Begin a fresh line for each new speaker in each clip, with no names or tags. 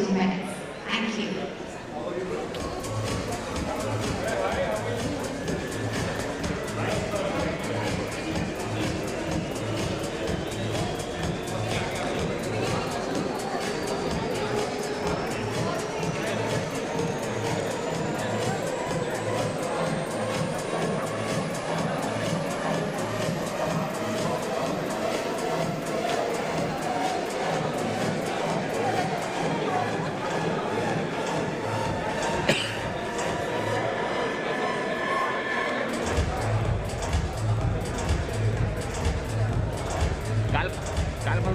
2 minutes. Thank you.
काल पण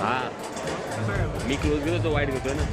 हा मी क्लोज घेतो तो वाईट घेतोय ना.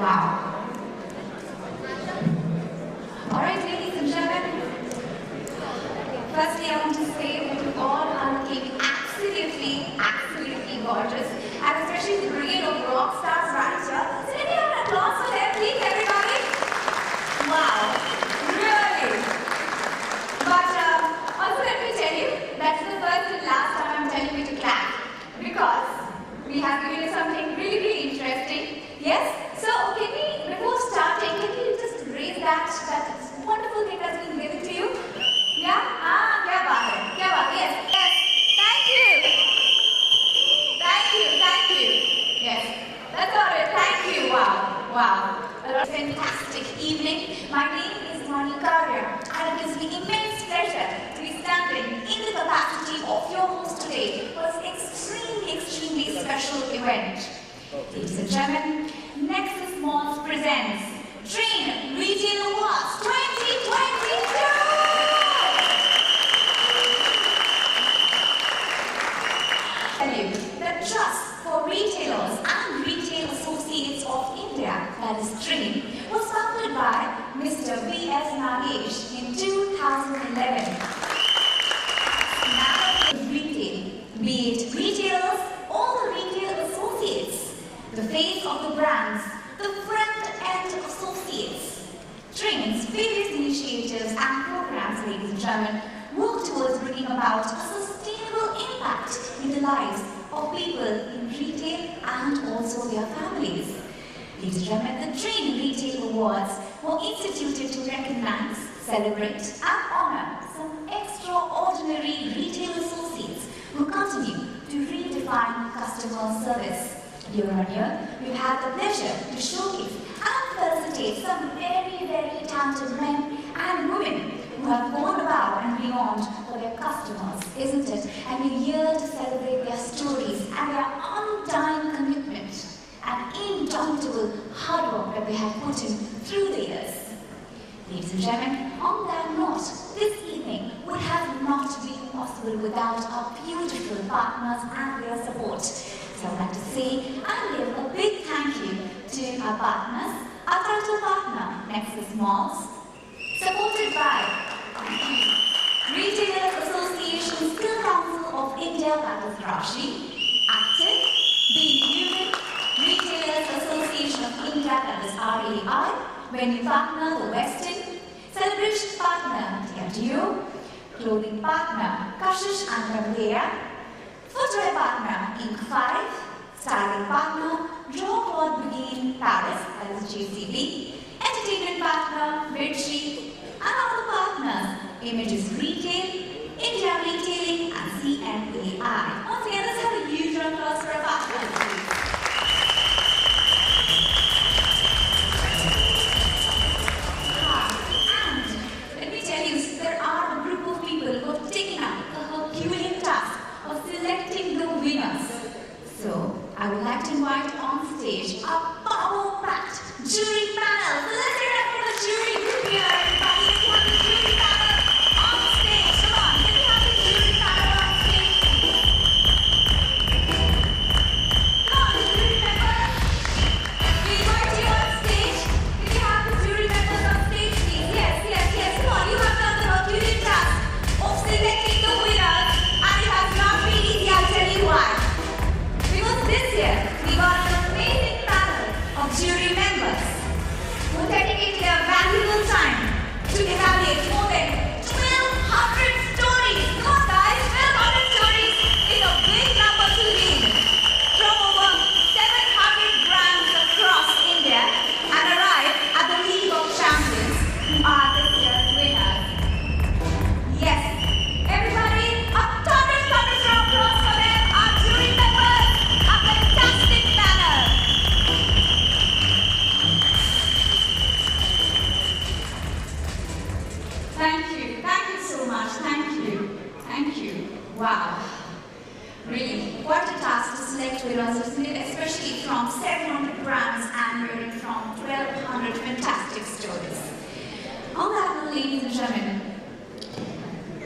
Wow. Alright, ladies and gentlemen. Firstly, I want to say that you all are looking absolutely gorgeous. And especially the brigade of rock stars right here. So can you have an applause for them, please, everybody? Wow. Really. But also let me tell you, that's the first and last time I'm telling you to clap. Because we have given you something really interesting. Yes? So, before starting, can you just raise that wonderful thing that's been given to you? Yeah? Kya baat hai? Yes. Thank you. Yes. That's all right. Thank you. Wow. A fantastic evening. My name is Monica, and it gives me immense pleasure to be standing in the capacity of your host today for this extremely special event. Ladies and gentlemen, Nexus Malls presents TRRAIN Retail Awards 2022! Tell you, the Trust for Retailers and Retail Associates of India, that is TRRAIN, was founded by Mr. V.S. Nagesh in 2011. Now, retail, be it retailers or the retail associates, the face of the brands, the front-end associates. TRRAIN's various initiatives and programs, ladies and gentlemen, work towards bringing about a sustainable impact in the lives of people in retail and also their families. Ladies and gentlemen, the TRRAIN Retail Awards were instituted to recognize, celebrate, and honor some extraordinary retail associates who continue to redefine customer service. Year on year, we've had the pleasure to showcase and felicitate some very talented men and women who have gone above and beyond for their customers, isn't it? And we're here to celebrate their stories and their undying commitment and indomitable hard work that they have put in through the years. Ladies and gentlemen, on that note, this evening would have not been possible without our beautiful partners and their support. So I'd like to say and give a big thank you to our partners, our title partner, Nexus Malls, supported by Retailers Association Skill Council of India, that is Rashi, Active, Being Human, Retailers Association of India, that is RAI, Venue Partner, The Westin, Celebration Partner, TRDO, Clothing Partner, Kashish and Ramdeya, Footwear Partner, Inc. 5, Styling Partner, Draw Cloth Brigade, Paris, that is JCB, Entertainment Partner, Virtue, and other partners, Images Retail, India Retailing, and Wow. Really, quite a task to select winners, isn't it? Especially from 700 brands and learning from 1,200 fantastic stories. On that note, ladies and gentlemen,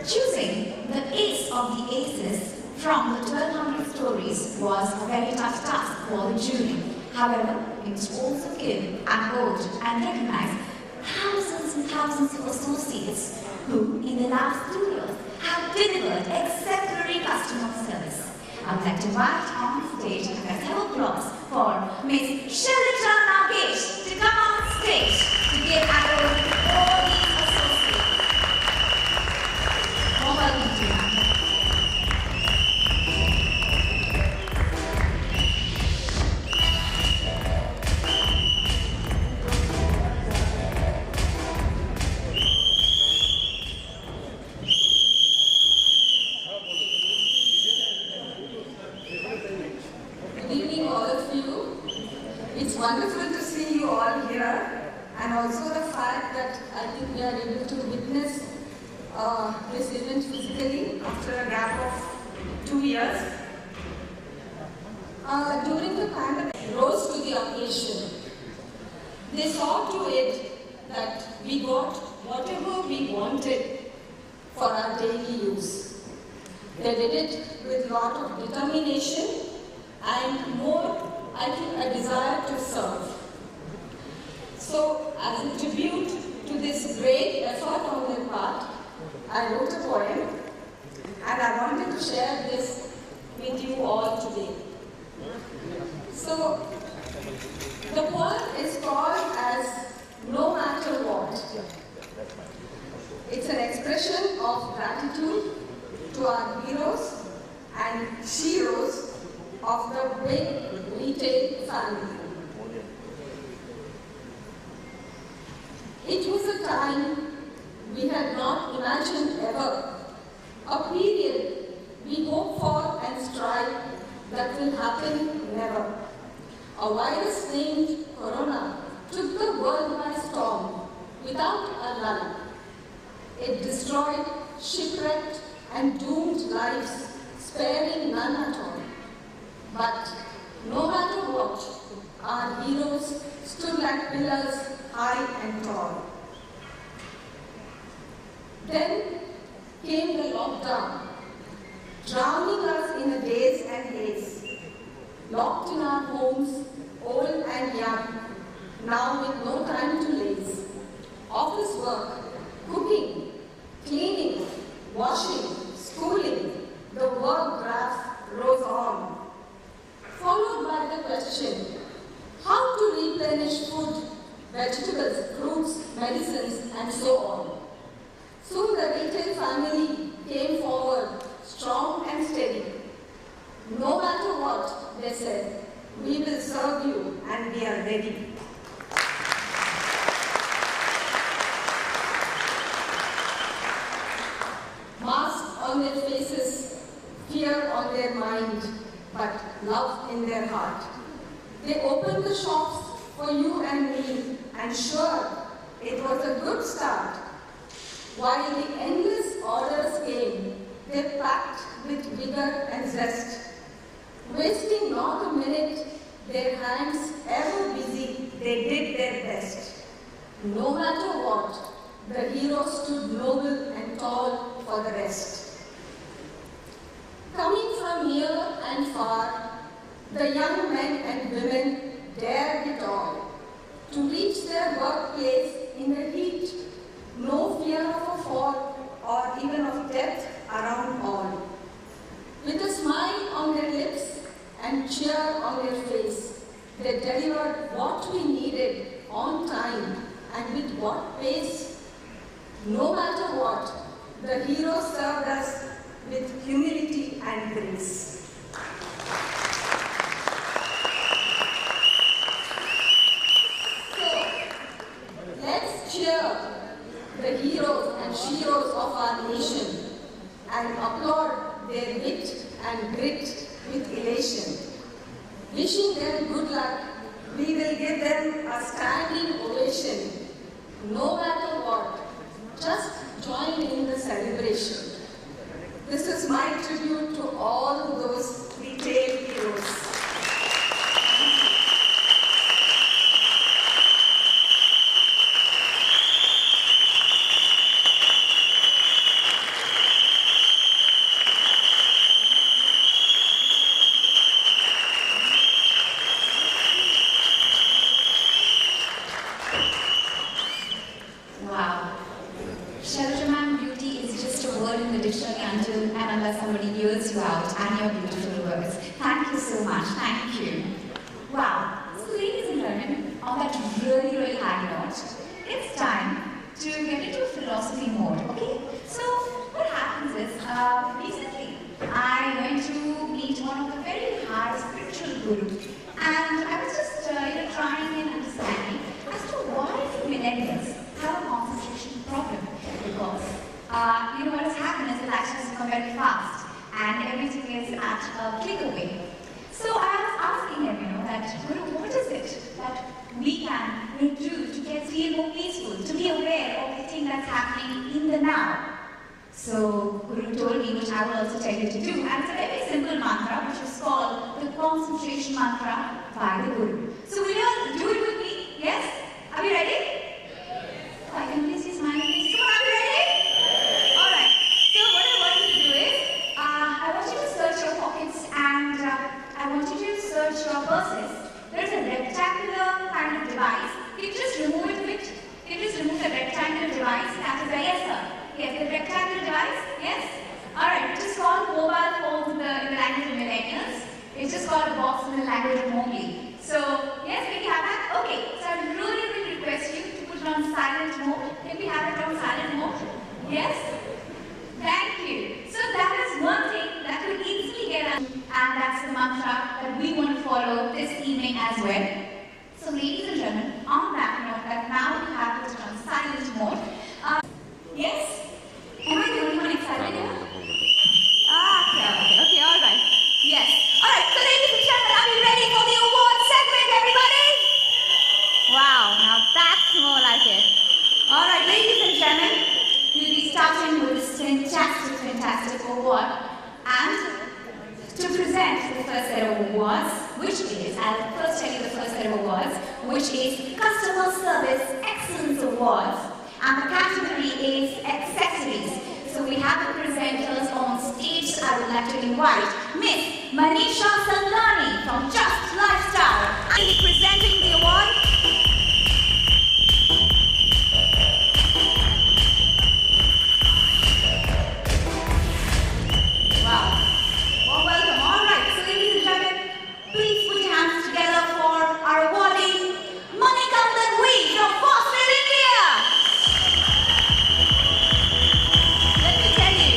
choosing the ace of the aces from the 1,200 stories was a very tough task for the jury. However, we must also give and hold and recognize thousands and thousands of associates who, in the last 2 years, have delivered exemplary customer service. I would like to invite on stage and let's have applause for Ms. Shalita Nagesh to come on stage to give an award to all these associates. Warm welcome to you.
It's wonderful to see you all here, and also the fact that I think we are able to witness this event physically after a gap of 2 years. During the pandemic, rose to the occasion. They saw to it that we got whatever we wanted for our daily use. They did it with a lot of determination and more, I think, a desire to serve. So, as a tribute to this great effort on their part, I wrote a poem and I wanted to share this with you all today. So, the poem is called as No Matter What. It's an expression of gratitude to our heroes and sheroes of the big retail family. It was a time we had not imagined ever, a period we hope for and strive that will happen never. A virus named Corona took the world by storm without a lull. It destroyed, shipwrecked, and doomed lives, sparing none at all. But no matter what, our heroes stood like pillars high and tall. Then came the lockdown, drowning us in a daze and haze. Locked in our homes, old and young, now with no time to laze. Office work, cooking, cleaning, washing, schooling, the work graph rose on. Followed by the question, how to replenish food, vegetables, fruits, medicines, and so on. Soon the retail family came forward, strong and steady. No matter what, they said, we will serve you and we are ready. Masks on their faces, fear on their mind, but love in their heart. They opened the shops for you and me, and sure, it was a good start. While the endless orders came, they packed with vigor and zest. Wasting not a minute, their hands ever busy, they did their best. No matter what, the heroes stood noble and tall for the rest. Coming from near and far, the young men and women dared it all. To reach their workplace in the heat, no fear of a fall or even of death around all. With a smile on their lips and cheer on their face, they delivered what we needed on time and with what pace. No matter what, the heroes served us with humility and grace. So, let's cheer the heroes and sheroes of our nation and applaud their wit and grit with elation. Wishing them good luck, we will give them a standing ovation. No matter what, just join in the celebration. This is my tribute to all those retail heroes.
Wow. Shelterman beauty is just a word in the dictionary until and unless somebody hears you out and your beautiful words. Thank you so much. Thank you. Wow. So ladies and gentlemen, on that really high note, it's time to get into philosophy mode, okay? So what happens is, recently I went to meet one of the very high spiritual gurus, and I was just trying and understanding as to why do millennials have a concentration problem. Because what has happened is the life has become very fast and everything is at a click away. So I was asking him, that Guru, what is it that we can do to feel more peaceful, to be aware of the thing that's happening in the now? So Guru told me, which I will also tell you to do, and it's a very simple mantra which is called the concentration mantra by the Guru. So will you all do it with me? Yes? Are you ready? I can please see smiling faces. Come on, are you ready? Alright. So what I want you to do is, I want you to search your pockets and I want you to search your purses. There's a rectangular kind of device. You just remove it with, you just remove the rectangular device. That is a yes sir. Yes, the rectangular device. Yes? Alright, it is called mobile phone in the language of millennials. It's just called a box in the language of Mowgli. So, yes, can we have that? Okay, so I really request you to put it on silent mode. Can we have it on silent mode? Yes? Thank you. So that is one thing that will easily get us, and that's the mantra that we want to follow this evening as well. So ladies and gentlemen, on that note, that now we have it on silent mode. Yes? Am I the only one excited here? Okay, alright. Yes. Alright, so ladies and gentlemen, are we ready for the award segment, everybody? Wow, now that's more like it. Alright, ladies and gentlemen, we'll be starting with this fantastic award. And to present the first set of awards, which is, I'll first tell you the first set of awards, which is Customer Service Excellence Awards. And the category is accessories. So we have the presenters on stage. So I would like to invite Miss Manisha Sangani from Just Lifestyle. And be presenting the award. Wow. Well, welcome. All right. So ladies and gentlemen, please put your hands together for our awardee, Monica Tanvi from Boston, India. Let me tell you,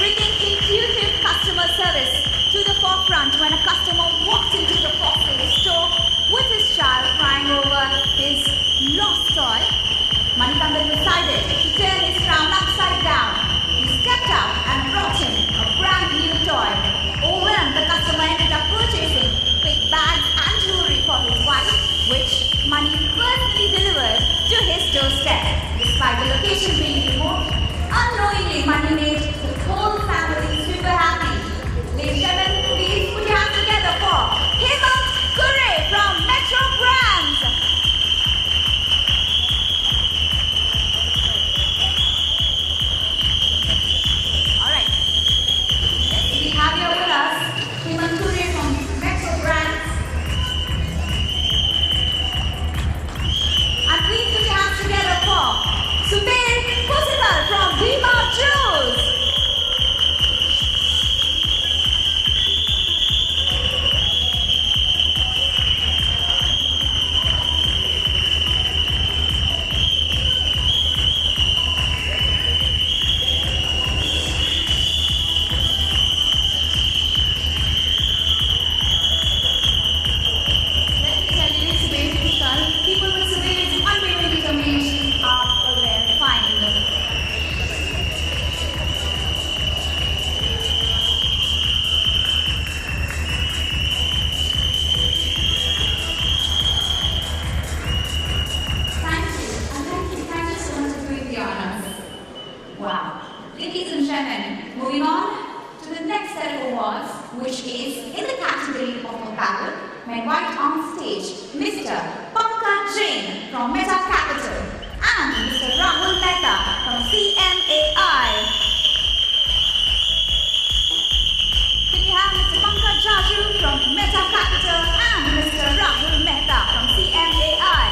bringing intuitive customer service to the forefront when a customer walks into the Fossil store with his next set of awards, which is in the category of apparel, I invite on stage Mr. Pankaj Jain from Meta Capital and Mr. Rahul Mehta from CMAI. Can we have Mr. Pankaj Jain from Meta Capital and Mr. Rahul Mehta from CMAI?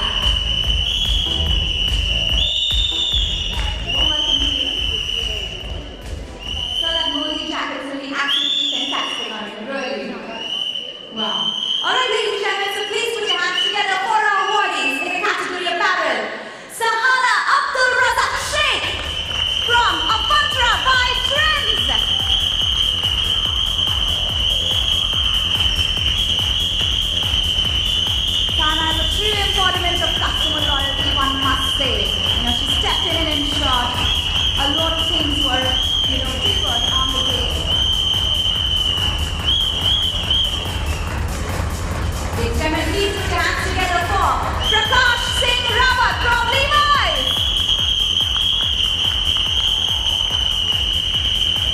Wow. Alright, ladies and gentlemen, so please put your hands together for our awardees in the category apparel. Sahana Abdul Razak Sheikh from Apantra by Friends. Sahana is a true embodiment of customer loyalty, one must say. She stepped in and ensured a lot of things were, delivered on the day. Ladies and gentlemen, please put your hands together for Prakash Singh Rawat from Levi's.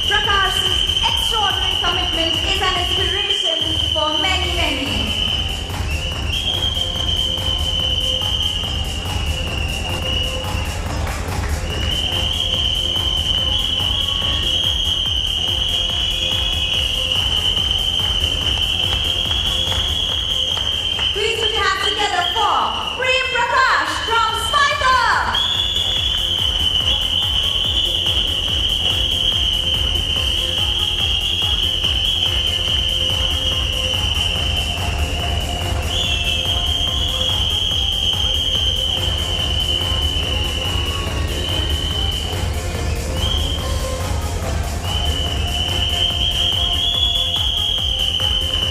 Prakash's extraordinary commitment is an inspiration for many, many. Please put your hands together for Prem Prakash from Spiker.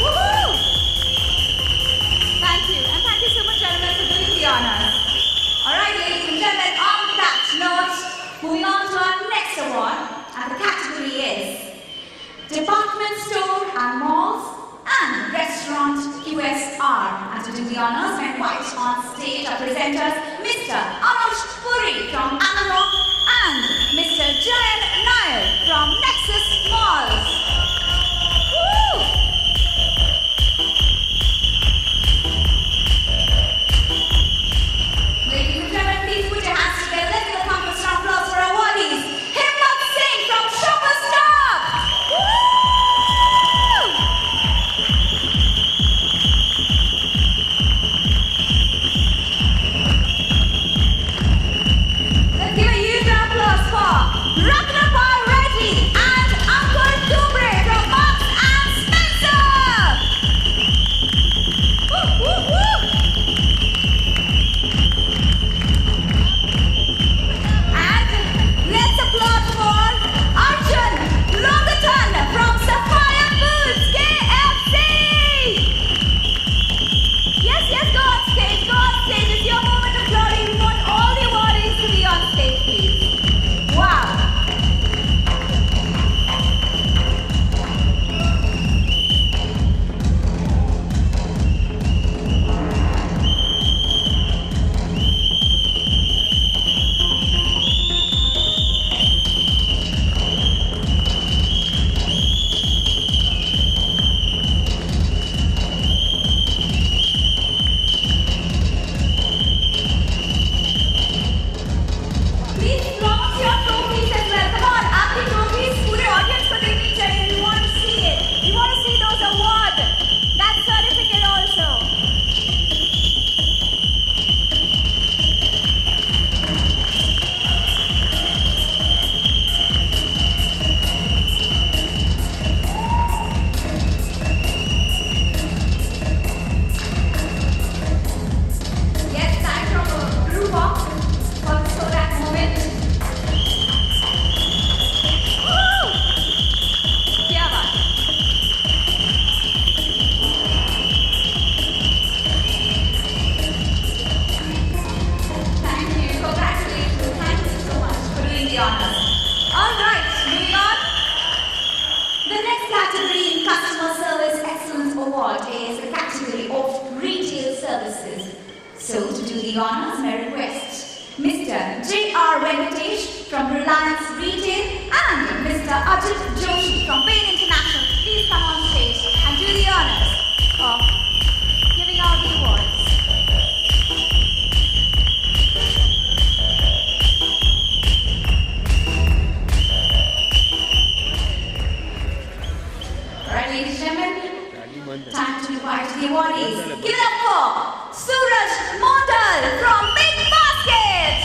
Woohoo! Thank you, and thank you so much, gentlemen, for doing the honors. Alright, ladies and gentlemen, on that note, moving on to our next award, and the category is Department Store and Malls and Restaurant QSR. And to do the honors, I invite on stage our presenters, Mr. Anush Puri from Amarok and Mr. Jayan Nair from Nexus Malls. Woo! Ladies and gentlemen, please put your hands together. Let's give a round of applause for our awardees. Himmat Singh from Shoppers Stop. Woo! Let's give a huge round of applause for Ratnapal Reddy and Ankur Dubre from Marks and Spencer. Woo, woo, woo! And let's applaud for Arjun Longatan from Sapphire Foods KFC. Yes, yes, go on stage, go on stage. It's your moment of glory. We want all the awardees to be on stage, please. Wow. Please flaunt your trophies as well. Come on, आपकी trophies पूरे audience को देखनी चाहिए. We want to see it. We want to see those awards. That certificate also. Yes, time from a brew walk for that moment. Woo! क्या बात है? Thank you, congratulations, thank you so much for doing the honors. Alright, moving on. The next category in Customer Service Excellence Award is the category of Retail Services. So, to do the honors, I request Mr. J.R. Venkatesh from Reliance Retail and Mr. Ajit Joshi from Pain International ladies and gentlemen, time to invite the awardees. Give it up for Suraj Mondal from Big Basket.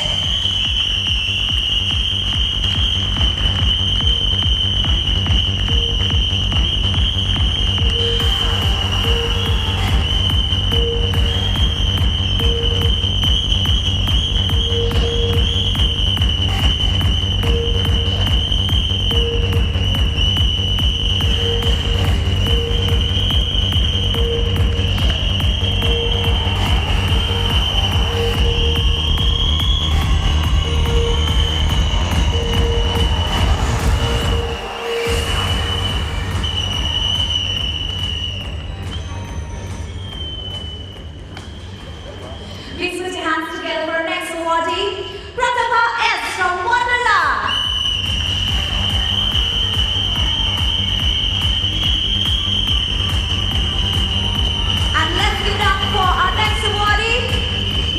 Please put your hands together for our next awardee, Pratibha S. from Wonderland. And let's give it up for our next awardee,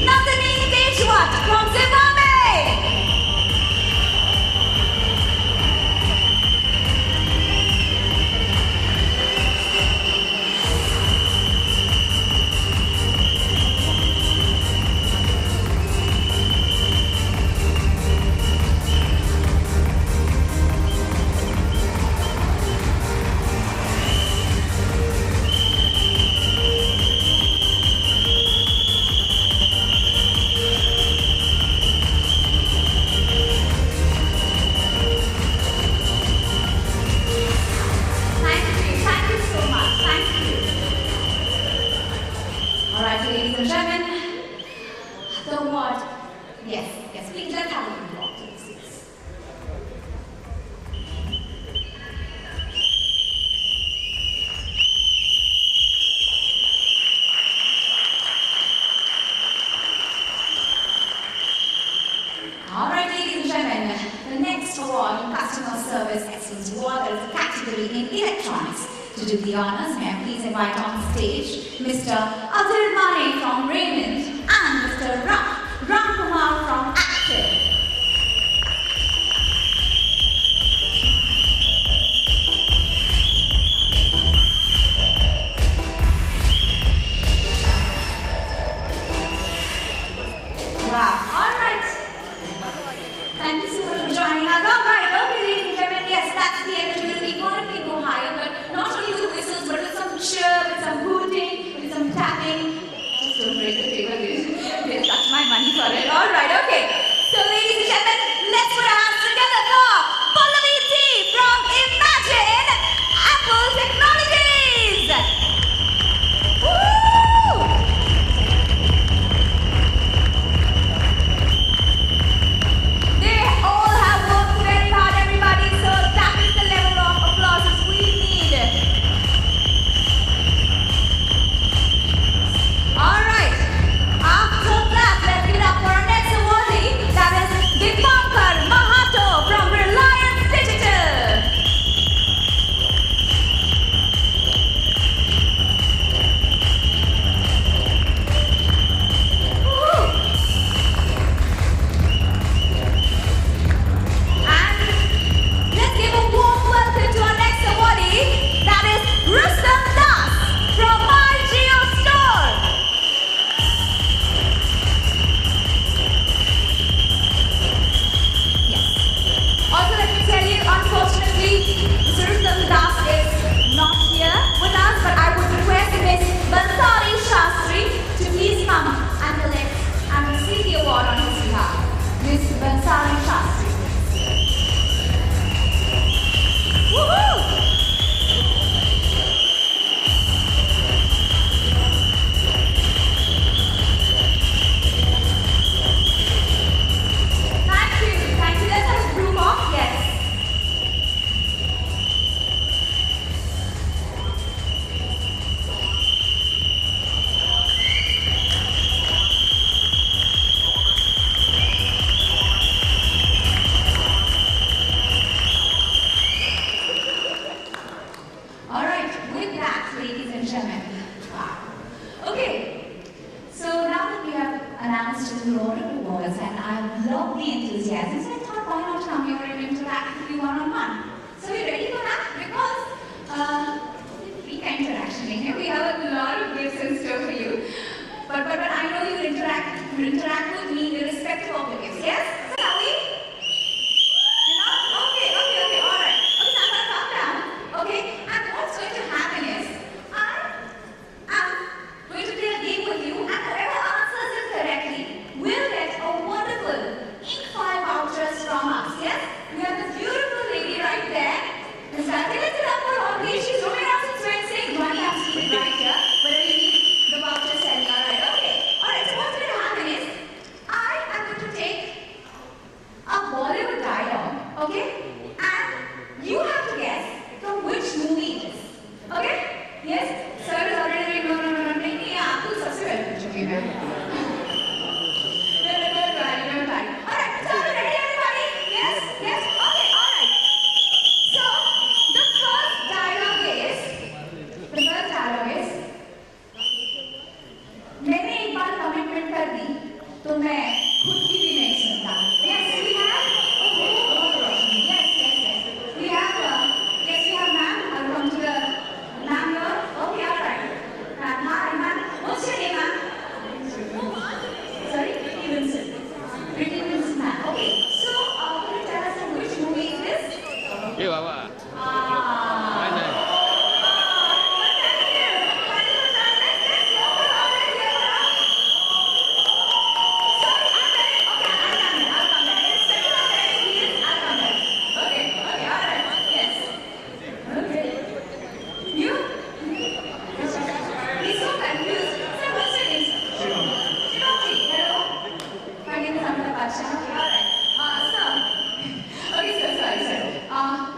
Nandini Deshwat from Zimbabwe. Thank you so much. Thank you. All right, ladies and gentlemen, the award. Yes, please let's have a good walk, please. All right, ladies and gentlemen, the next award, Customer Service Excellence Award, is a category in electronics. To do the honors, may I please invite on stage Mr. Adil Mane from Raymond and Mr. Ram Kumar from Active. Wow, all right. Thank you so much for joining us. All right, okay, ladies and gentlemen, yes, that's the end. We want to go higher, but not only with whistles, but with some cheer, with some hooting, with some tapping. Just don't break the table, they'll touch my money for it. All right, okay. So, ladies and gentlemen, let's put our hands together for Pallavi T from Imagine Apple Technologies. Woo! They all have worked very hard, everybody, so that is the level of applause we need. All right, after that, let's give it up for our next awardee, that is Dipankar Mahato from Reliance Digital. Woo-hoo. And let's give a warm welcome to our next awardee, that is Rustam Das from My Geo Store. Yes. Also, let me tell you, unfortunately, Mr. Rustam Das is not here with us, but I would request Miss Bansari Shastri to please come and collect and receive the award on his behalf. Miss Bansari Shastri. Woohoo! Thank you. Let's have a group off. Yes. All right, with that, ladies and gentlemen. Wow. Okay, so now that we have announced the order of awards and I love the enthusiasm, so I thought why not come here and interact with you one-on-one. So we ready for that? Because but I know you interact with me irrespective of the gifts. Yes? So are we? You know? Okay, all right. Okay, so I'm gonna calm down. Okay, and what's going to happen is I'm going to play a game with you, and whoever answers it correctly will get a wonderful ink file vouchers from us. Yes? We have this beautiful lady right there. Miss Gayatri, let's get up for her. Please, she's roaming around since Wednesday. Money I'm seeing right here. Whenever you need the voucher selling, alright? Okay. Alright, so what's going to happen is I am going to take a Bollywood dialogue, okay? And you have to guess from which movie it is. Okay? Yes? Sir is already doing no. नहीं आपको सबसे पहले पूछूंगी मैं. Very bad. Alright, so are you ready everybody? Yes? Okay, alright. So, the first dialogue is मैंने एक बार commitment कर दी तो मैं खुद की भी नहीं सुनता. Yes, we have. Yes. We have ma'am. I'll come to the ma'am here. Okay, alright. Ma'am, hi, ma'am. What's your name, ma'am? Sorry, Pretty Vincent, ma'am. Okay, so can you tell us from which movie is this?
Hey, Baba.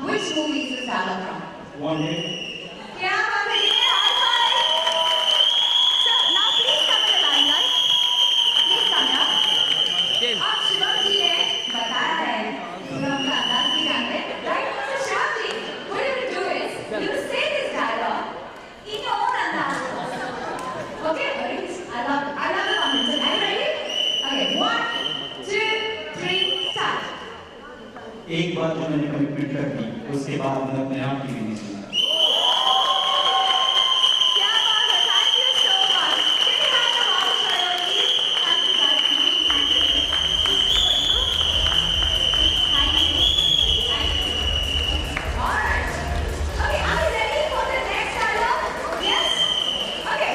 Which movie is this dialogue from?
One day.
क्या बात है ये high five. Sir, now please come in the limelight. Please come here. आप शिवम जी ने बताया है शिवम का अंदाज भी जानते हैं. Right, Mr. Shah ji, what you will do is you will say this dialogue in your own अंदाज. Okay, I love the confidence. Are you ready? Okay, 1, 2, 3, start.
एक बार जो मैंने कमिटमेंट कर दी उसके बाद मैं अपने आप की भी नहीं सुना.
क्या बात है. Thank you so much. Can we have the voucher, please? Thank you guys. Thank you. All right. Okay, are you ready for the next dialogue? Yes? Okay.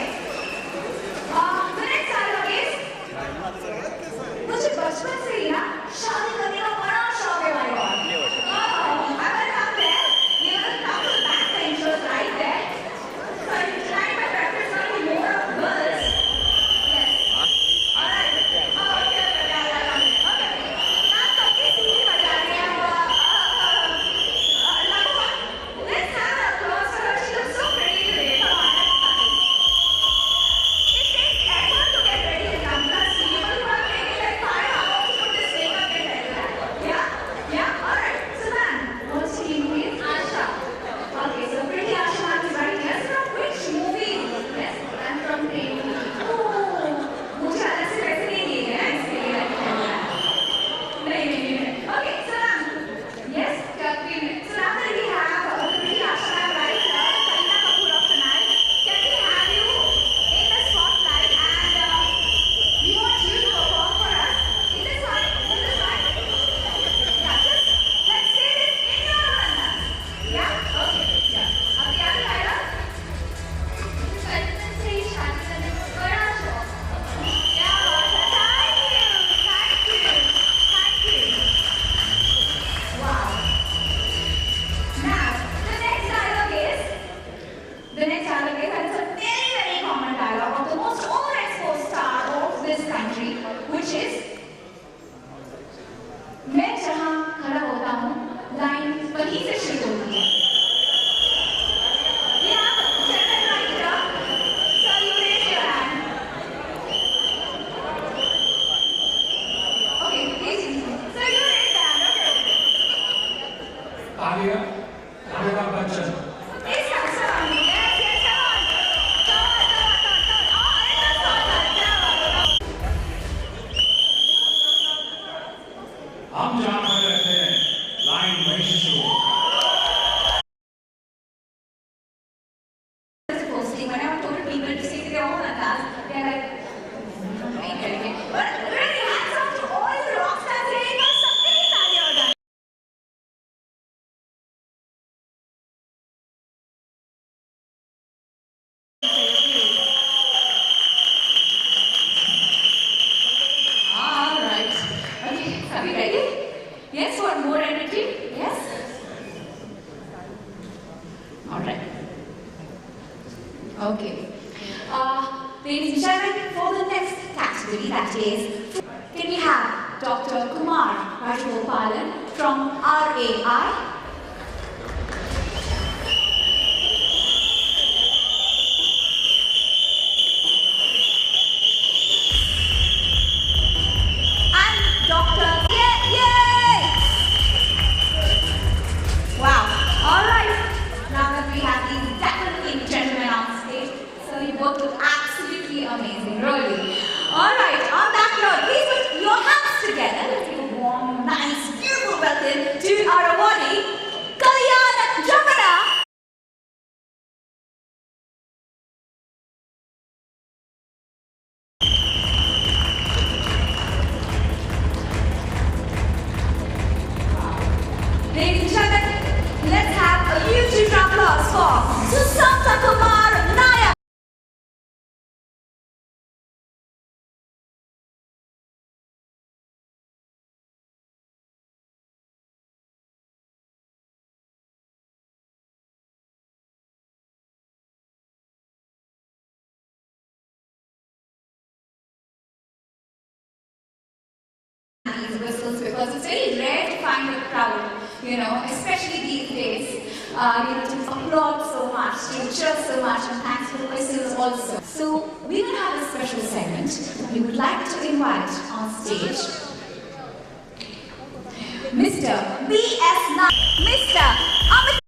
The next dialogue is मुझे बचपन से ही ना शादी करने का बड़ा शौक है भाई. I will come there. You will come to All right. Okay, are we ready? Yes, for more energy? Yes? All right. Okay. Ladies and gentlemen, for the next category, that is, can we have Dr. Kumar Rajagopalan from RAI? And Dr. Yay! Wow. All right. Now that we have these definitely gentlemen on stage, so you both look absolutely amazing, really. All right. On that note, please put your hands together. Let's give a warm, nice, beautiful welcome to our awardee, Kalyan Jamana. Ladies and gentlemen, let's have a huge round of applause for Susanta Kumar Nayak. These whistles, because it's very rare to find a crowd, especially these days, to applaud so much, to cheer so much, and thanks for the whistles also. So we will have a special segment. We would like to invite on stage Mr. B.S. Mr. Amit.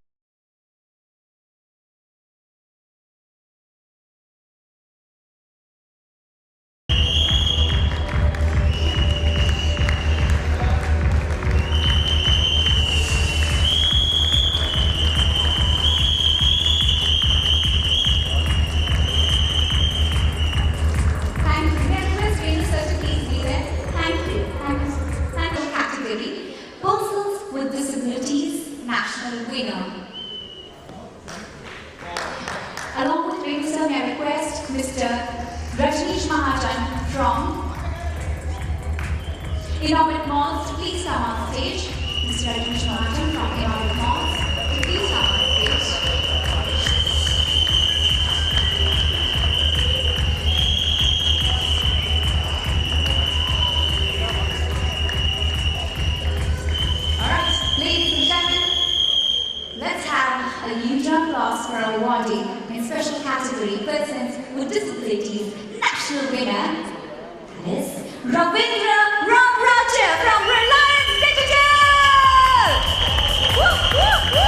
Thank you. Request Rainy sir to please be there. Thank you. Thank you. Category Persons with Disabilities National Winner. Along with Rainy sir, may I request Mr. Rajneesh Mahajan from Innovative Malls to please come on stage. Mr. Rajneesh Mahajan from Innovative Malls to please come on stage. Alright, ladies and gentlemen, let's have a huge applause for our awardee in special category Persons with Disabilities National Winner. That is Ravindra Ramraja from Reliance Digital! Woo, woo, woo!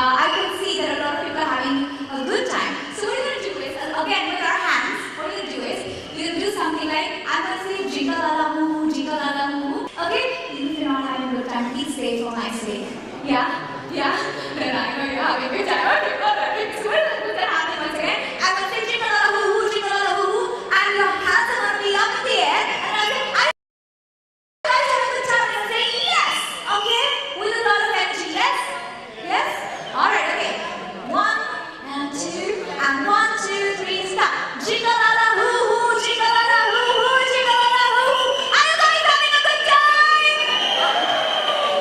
I can see that a lot of people are having a good time. So what we're going to do is, again with our hands, what we're going to do is, we're going to do something like, I'm going to say jingle la hoo, jingle la hoo. Okay? Even if you're not having a good time, please say it for my sake. Yeah? Yeah? Then I know you're having a good time. Okay, alright. It's good. Put that hand in once again. I'm going to say jingle la hoo, jingle la hoo, and your hands are going to be up in the air, and I'll say, I guys having a good time, and I'll say yes. Okay? With a lot of energy. Yes? Yes? Alright, okay. 1 and 2 and 1, 2, 3, stop. Jingle la la hoo hoo, jingle la la hoo hoo, jingle la la hoo hoo. Are you guys having a good time?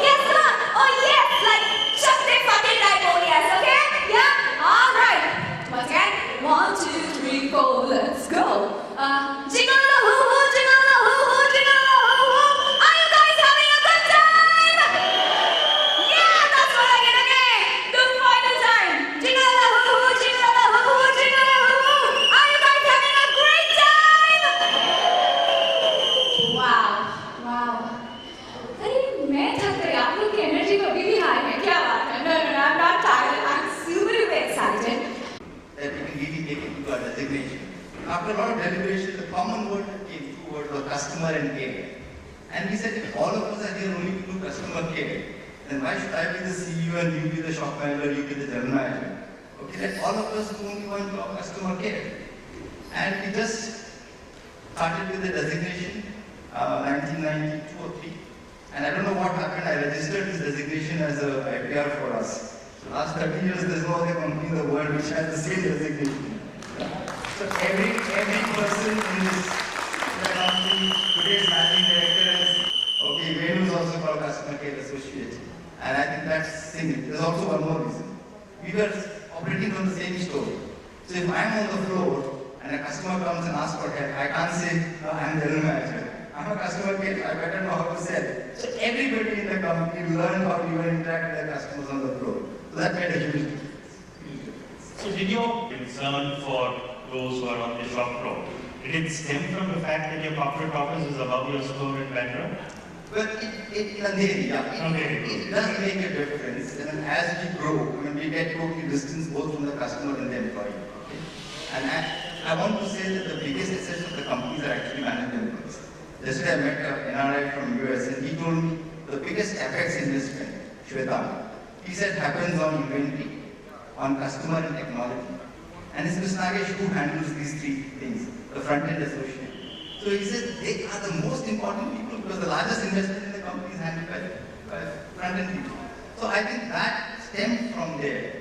Yes or not? Oh yes, like chuck the fucking type, oh yes, okay? Yeah? Alright. Once again, 1, 2, 3, 4, let's go. Jingle la hoo hoo, jingle la hoo hoo, jingle la hoo hoo. Are you guys having a good time? Yeah, that's what I get again. The final time. Jingle la hoo hoo, jingle la hoo hoo, jingle la hoo hoo. Are you guys having a great time? Wow, wow. अरे मैं थक गई आप लोग की energy तो अभी भी हाई है क्या बात है No, I'm not tired. I'm super excited.
That we can really take it to our designation. After a lot of deliberation, the common word that came through was customer and care. And we said, if all of us are here only to do customer care, then why should I be the CEO and you be the shop manager, you be the general manager? Okay, let all of us do only one job, customer care. And we just started with the designation, 1992 or 3. And I don't know what happened, I registered this designation as a IPR for us. Last 30 years, there's no other company in the world which has the same designation. So every person in this company, today's managing director is, okay, Venu is also called customer care associate. And I think that's singing. There's also one more reason. We were operating from the same store. So if I'm on the floor and a customer comes and asks for help, I can't say, no, I'm the general manager. I'm a customer care, I better know how to sell. So everybody in the company learned how to even interact with the customers on the floor. So that made a huge difference.
So did your concern for those who are on the shop floor, did it stem from the fact that your corporate office is above your store in Bandra?
Well, it does make a difference. And as we grow, we get totally distance both from the customer and the employee. Okay? And I want to say that the biggest assets of the companies are actually management employees. Yesterday I met an NRI from US and he told me the biggest FX investment, Shweta, he said happens on inventory, on customer and technology. And it's Mr. Nagesh who handles these three things, the front-end associate. So he said they are the most important people because the largest investment in the company is handled by front-end people. So I think that stemmed from there.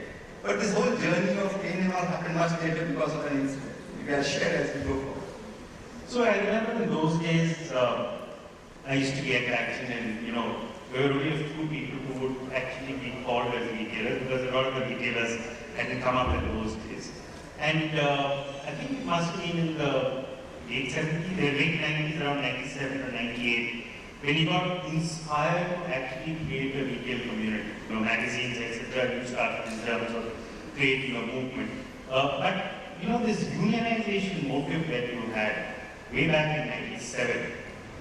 But this whole journey of TRRAIN and all happened much later because of an incident. We are share as we go forward.
So I remember in those days, I used to get action and, there were only a few people who would actually be called as retailers because a lot of the retailers hadn't come up in those days. And I think it must have been in the late 70s, the late 90s, around 97 or 98, when you got inspired to actually create a retail community, magazines, etc., you started in terms of creating a movement. But, this unionization motive that you had way back in 97,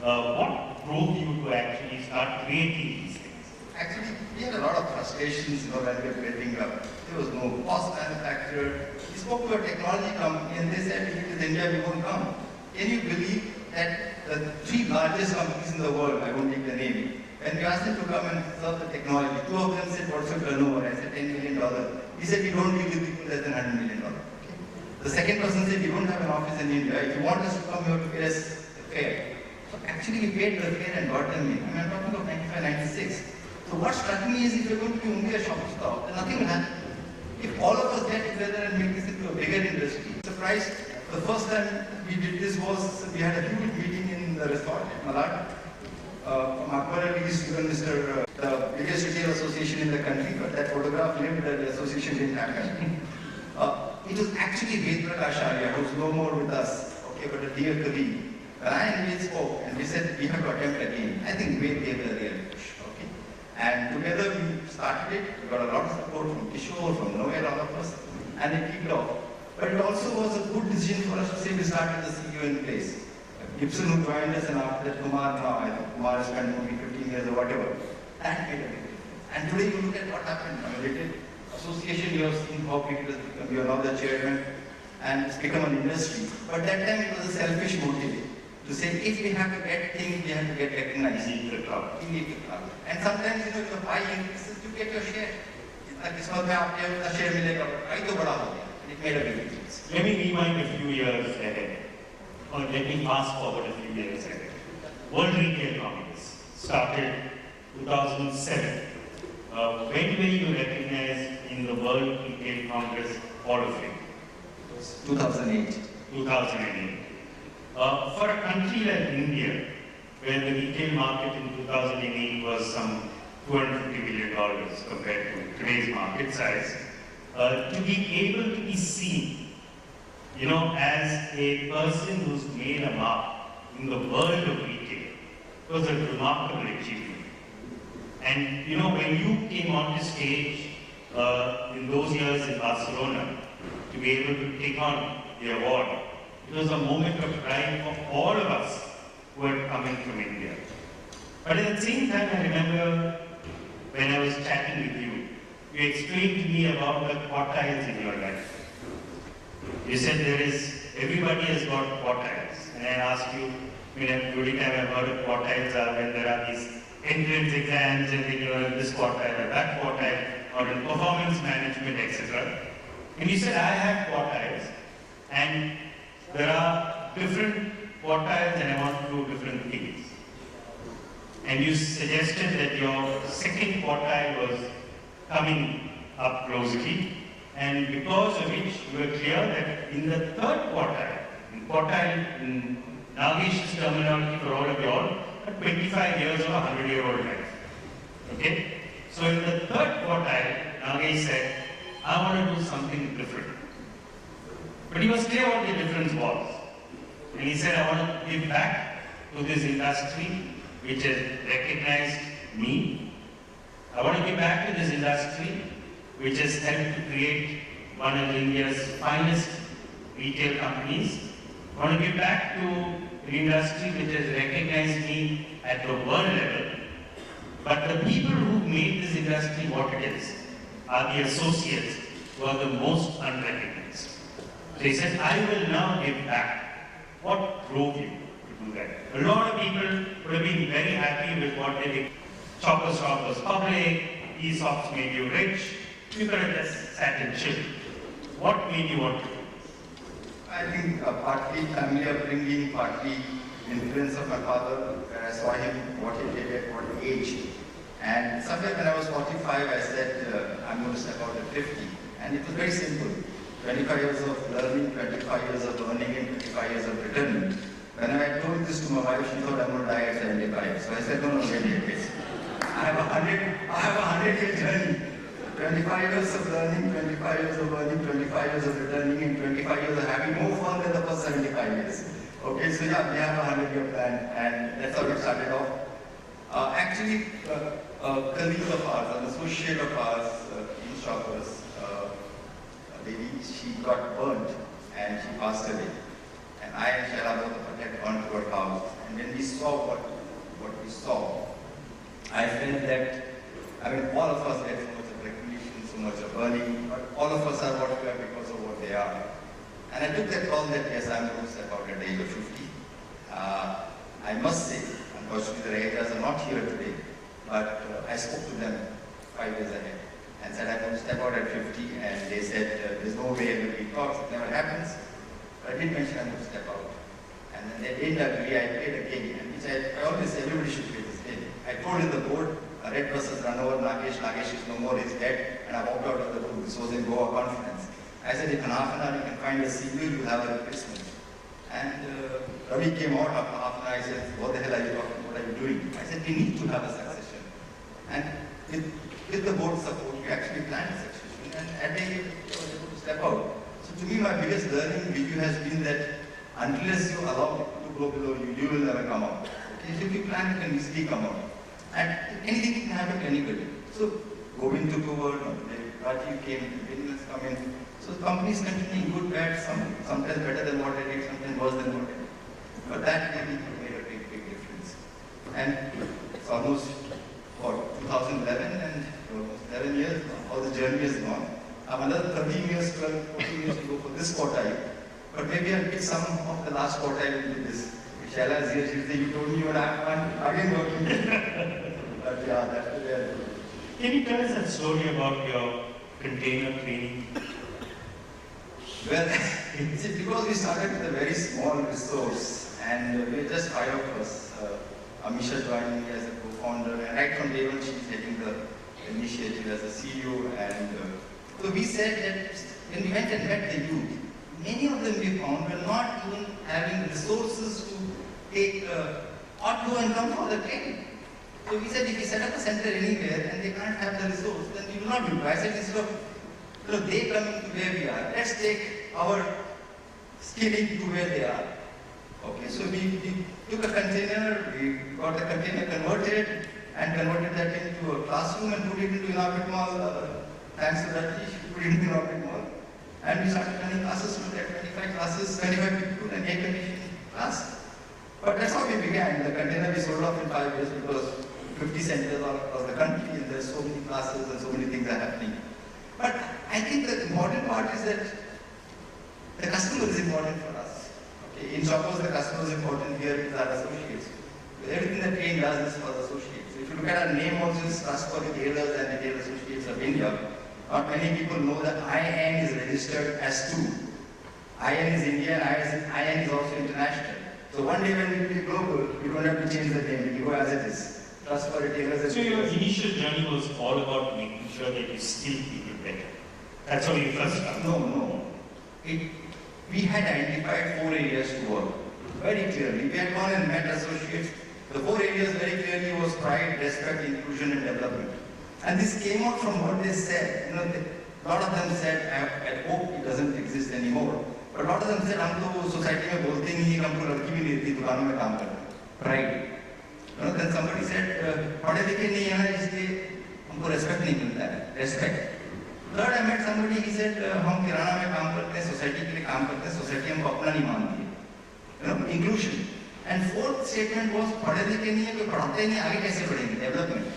what drove you to actually start creating these things?
Actually, we had a lot of frustrations, when we were building up. There was no cost manufacturer. We spoke to a technology company and they said, if it is India, we won't come. Can you believe that the 3 largest companies in the world, I won't take the name, when we asked them to come and serve the technology, 2 of them said, what's your turnover? I said, $10 million. He said, we don't deal with people less than $100 million. Okay. The second person said, we don't have an office in India. If you want us to come, you have to pay us the fare. So actually, we paid the fare and got them in. I mean, I'm talking about 95, 96. So what struck me is if you're going to be only a shop stop, then nothing will happen. If all of us get together and make this into a bigger industry, surprised, the first time we did this was, we had a huge meeting in the resort at Malad. From Akbar Ali's even Mr. The biggest retail association in the country, but that photograph lived that the association didn't happen. It was actually Vedprakash Arya, who's no more with us, okay, but a dear colleague. When I and Ved spoke, and we said we have to attempt again, I think Ved gave a real push, okay? And together we started it, we got a lot of support from Kishore, from Noel, all of us, and it kicked off. But it also was a good decision for us to say we started the CEO in place. Gibson who joined us, and after that Kumar now, I think Kumar has spent maybe 15 years or whatever. That made a big difference. And today you look at what happened. I mean, it association, you have seen how big it has become. You are now the chairman, and it's become an industry. But that time it was a selfish motive to say if we have to get things, we have to get recognized.
You need the crowd.
You need the crowd. And sometimes, you know, if the pie increases, you get your share. This month, a share milega, but to bada ho gaya. And it made a big difference.
Let me rewind a few years ahead. Or let me fast forward a few years ahead. World Retail Congress started 2007. When were you recognized in the World Retail Congress Hall of Fame?
2008.
2008. For a country like India, where the retail market in 2008 was some $250 billion compared to today's market size, to be able to be seen, you know, as a person who's made a mark in the world of retail was a remarkable achievement. And, you know, when you came on the stage in those years in Barcelona to be able to take on the award, it was a moment of pride for all of us who were coming from India. But at the same time, I remember when I was chatting with you, you explained to me about the quartiles in your life. You said everybody has got quartiles. And I asked you, I mean, the only time I've heard of quartiles are when there are these entrance exams and then you're in this quartile or that quartile or in performance management, etc. And you said, I have quartiles and there are different quartiles and I want to do different things. And you suggested that your second quartile was coming up closely, and because of which you were clear that in the third quartile, in Nagesh's terminology for all of you all, 25 years of a 100-year-old life. Okay? So in the third quartile, Nagesh said, I want to do something different. But he was clear what the difference was. And he said, I want to give back to this industry which has recognized me. I want to give back to this industry which has helped to create one of India's finest retail companies. I want to give back to an industry which has recognized me at the world level. But the people who made this industry what it is are the associates who are the most unrecognized. So he said, I will now give back. What drove you to do that? A lot of people would have been very happy with what they did. Shoppers Stop was public, ESOPs made you rich. You could have just sat and chilled. What made you want to?
I think partly family upbringing, partly influence of my father. I saw him, what he did at what age. And somewhere when I was 45, I said, I'm going to step out at 50. And it was very simple. 25 years of learning, 25 years of earning, and 25 years of returning. When I told this to my wife, she thought I'm going to die at 75. So I said, no, wait. I have a 100-year journey. 25 years of learning, 25 years of earning, 25 years of returning, and 25 years of having more fun than the first 75 years. Okay, so yeah, we have a 100-year plan, and that's how we started off. Actually, a colleague of ours, an associate of ours in Shoppers, lady, she got burnt and she passed away. And I and Shaila had gone to her house. And when we saw what we saw, I felt that, I mean, all of us get so much of recognition, so much of earning, but all of us are what we are because of what they are. And I took that call that, yes, I'm going to step out at the age of 50. I must say, unfortunately the writers are not here today, but I spoke to them 5 years ahead and said I'm going to step out at 50, and they said there's no way everybody talks, it never happens. But I did mention I'm going to step out. And then they didn't agree, I played a game, and which I always say everybody should play this game. I told in the board, red buses run over Nagesh is no more, he's dead, and I walked out of the room. This was in Goa conference. I said, if in half an hour you can find a CEO, you have a replacement. And Ravi came out after half an hour, I said, what the hell are you talking, what are you doing? I said, we need to have a succession. And with the board support, we actually planned a succession, and at the end, I was able to step out. So to me, my biggest learning with you has been that unless you allow people to go below you, you will never come out. Okay? So if you plan, you can easily come out. And anything can happen to anybody. So Govind took over, Rajiv came, Vinny has come in. So companies continue good, bad, sometimes better than what I did, sometimes worse than what I did. But that really made a big, big difference. And it's almost, 2011, and almost 11 years now, how the journey is gone. I have another 13 years, 12, 14 years to go for this quartile. But maybe I'll pick some of the last quartile into this. Shaila is here, she'll say, you told me you would have fun, again working. But yeah, that's the way I do it.
Can you tell us a story about your container training?
Well, see, because we started with a very small resource, and we were just 5 of us. Amisha joined me as a co-founder, and right from day one she's heading the initiative as a CEO. And so we said that when we went and met the youth, many of them we found were not even having resources to take auto and come for the training. So we said if we set up a center anywhere and they can't have the resource, then we will not do it. I said instead of they coming to where we are, let's take our skilling to where they are. Okay, so we took a container, we got the container converted and converted that into a classroom and put it into Innorbit Mall. Thanks to Rajesh, we put it into Innorbit Mall. And we started running classes from there, 25 classes, 25 people, and air conditioning class. But that's how we began. The container we sold off in 5 years because 50 centers all across the country, and there's so many classes and so many things are happening. But I think the important part is that the customer is important for us. Okay? In Shoppers, the customer is important. Here is our associates. Everything that TRRAIN does is for the associates. So if you look at our name also, it's Trust for Retailers and Retail Associates of India. Not many people know that IN is registered as two. IN is India and IN is also international. So one day when we will be global, we don't have to change the name. We go as it is. Trust for Retailers.
So your initial journey was all about making sure that you skill people better. That's how you first started.
No. We had identified 4 areas to work very clearly. We had gone and met associates. The 4 areas very clearly was pride, respect, inclusion, and development. And this came out from what they said. You know, a lot of them said, I hope it doesn't exist anymore. But a lot of them said, हम तो society में बोलते नहीं हैं, हमको लड़की भी नहीं देती दुकानों में काम करना. Pride. You know, then somebody said, पढ़े लिखे नहीं है ना इसलिए हमको respect नहीं मिलता है. Respect. Third, I met somebody, he said, हम किराना में काम करते हैं, society के लिए काम करते हैं, society हमको अपना नहीं मानती है. You know, inclusion. And fourth statement was, पढ़े लिखे नहीं है, कोई पढ़ाते नहीं, आगे कैसे बढ़ेंगे? Development.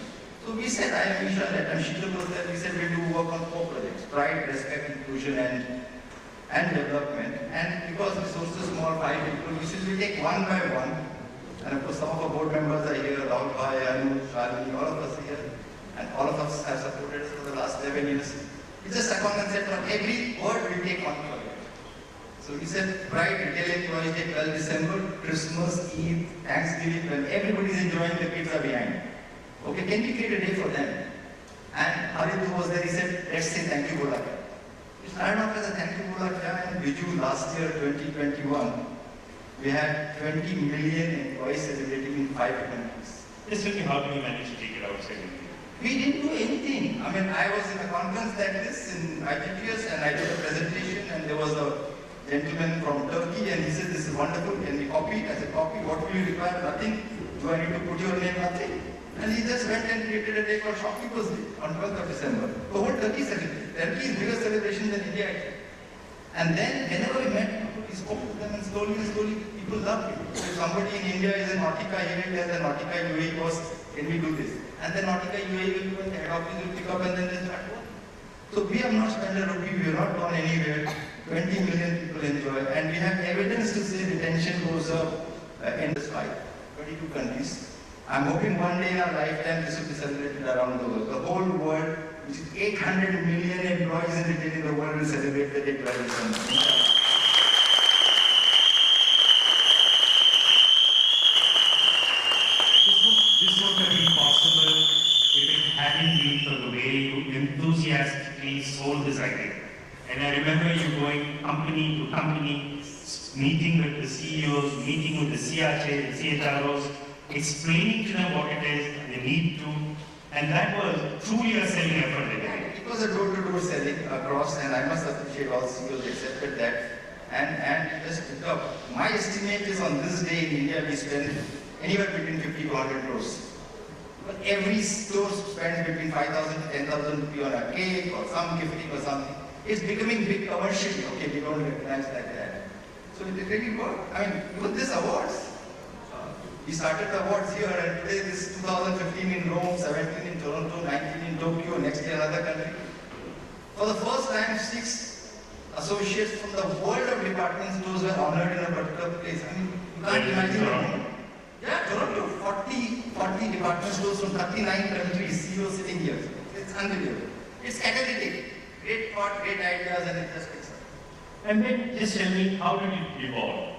So we said, I am Isha, that I'm Sheetal was there, we said we do work on 4 projects, pride, respect, inclusion and development. And because resources small, 5 people, we said we take one by one. And of course some of our board members are here, Rahul Bhai, Anu, Shalini, all of us are here. And all of us have supported us for the last 11 years. We just sat on and said, for every word we take one project. So we said, pride, retail employees take 12 December, Christmas, Eid, Thanksgiving, when everybody is enjoying, the kids are behind. Okay, can we create a day for them? And Harit was there, he said, let's say thank you, Bola. We started off as a thank you, Bola, and Viju last year, 2021, we had 20 million employees celebrating in 5 countries.
Just tell me, how did you manage to take it outside India?
We didn't do anything. I mean, I was in a conference like this in IGTS and I did a presentation and there was a gentleman from Turkey and he said, this is wonderful, can we copy it? I said, copy, what will you require? Nothing. Do I need to put your name? Nothing. And he just went and created a day called Shopkeepers Day on 12th of December. The whole Turkey celebrated. Turkey is bigger celebration than India actually. And then whenever we met people, we spoke to them and slowly people loved it. So if somebody in India is in Nautica, he will tell the Nautica UAE was, can we do this? And then Nautica UAE will go and the head office will pick up and then they start work. So we have not spent a rupee, we have not gone anywhere. 20 million people enjoy and we have evidence to say retention goes up in this fight. 20 32 countries. I'm hoping one day in our lifetime this will be celebrated around the world. The whole world, which is 800 million employees in retail in the world, will celebrate the day 12 December.
This would have been possible if it hadn't been for the way you enthusiastically sold this idea. And I remember you going company to company, meeting with the CEOs, meeting with the CHA, the CHROs, explaining to them what it is they need to, and that was truly a selling effort.
It was a door-to-door selling across, and I must appreciate all CEOs accepted that. And just my estimate is on this day in India we spend anywhere between 50 to 100 crores. But every store spends between 5,000 to 10,000 rupees on a cake or some gifting or something. It's becoming big commercially. Okay, we don't recognize like that. So it really worked. I mean, even this awards. We started the awards here, and today this 2015 in Rome, 17 in Toronto, 19 in Tokyo, next year another country. For the first time, 6 associates from the world of department stores were honored in a particular place. I mean, you can't imagine it. Yeah, Toronto, 40 department stores from 39 countries, CEOs sitting here. It's unbelievable. It's catalytic. Great thought, great ideas, and it just picks up.
And then just tell me, how did it evolve?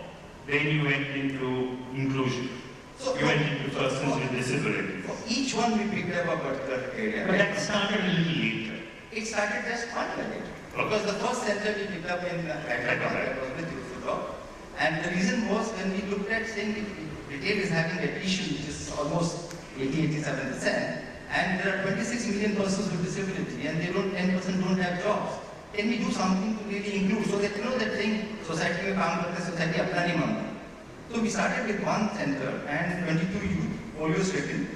Then you went into inclusion.
So
you went into persons with disabilities.
For each one we picked up a particular area.
But that started a little later.
It started just 1 minute. Because the first center we picked up in Hyderabad was with youth. And the reason was when we looked at saying retail is having attrition, which is almost 80-87%, and there are 26 million persons with disability, and 10% don't have jobs. Can we do something to really include, so that that thing, society में काम करते society अपना नहीं मानता. So we started with 1 center and 22 youth, polio stricken.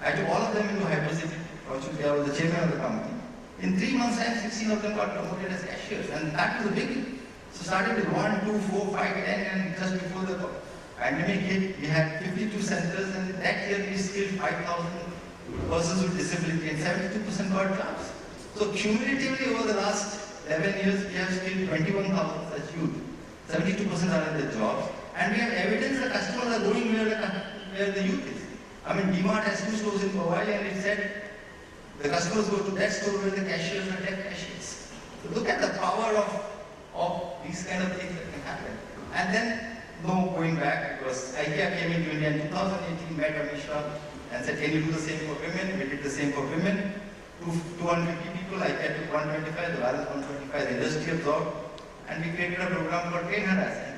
I took all of them into Hypercity. Fortunately, I was the chairman of the company. In 3 months' time, 16 of them got promoted as cashiers, and that was a big. So started with 1, 2, 4, 5, 10, and just before the pandemic hit, we had 52 centers, and that year we skilled 5,000 persons with disability, and 72% got jobs. So cumulatively over the last 11 years, we have skilled 21,000 such youth. 72% are in the jobs, and we have evidence that customers are going where the youth is. I mean, DMart has 2 stores in Powai, and it said the customers go to that store where the cashiers are deaf cashiers. So look at the power of these kind of things that can happen. And then, no going back, because IKEA came into India in 2018, met Amisha, and said, can you do the same for women? We did the same for women. 250 people, IKEA took 125, the balance 125, the industry absorbed, and we created a program called TRRAIN.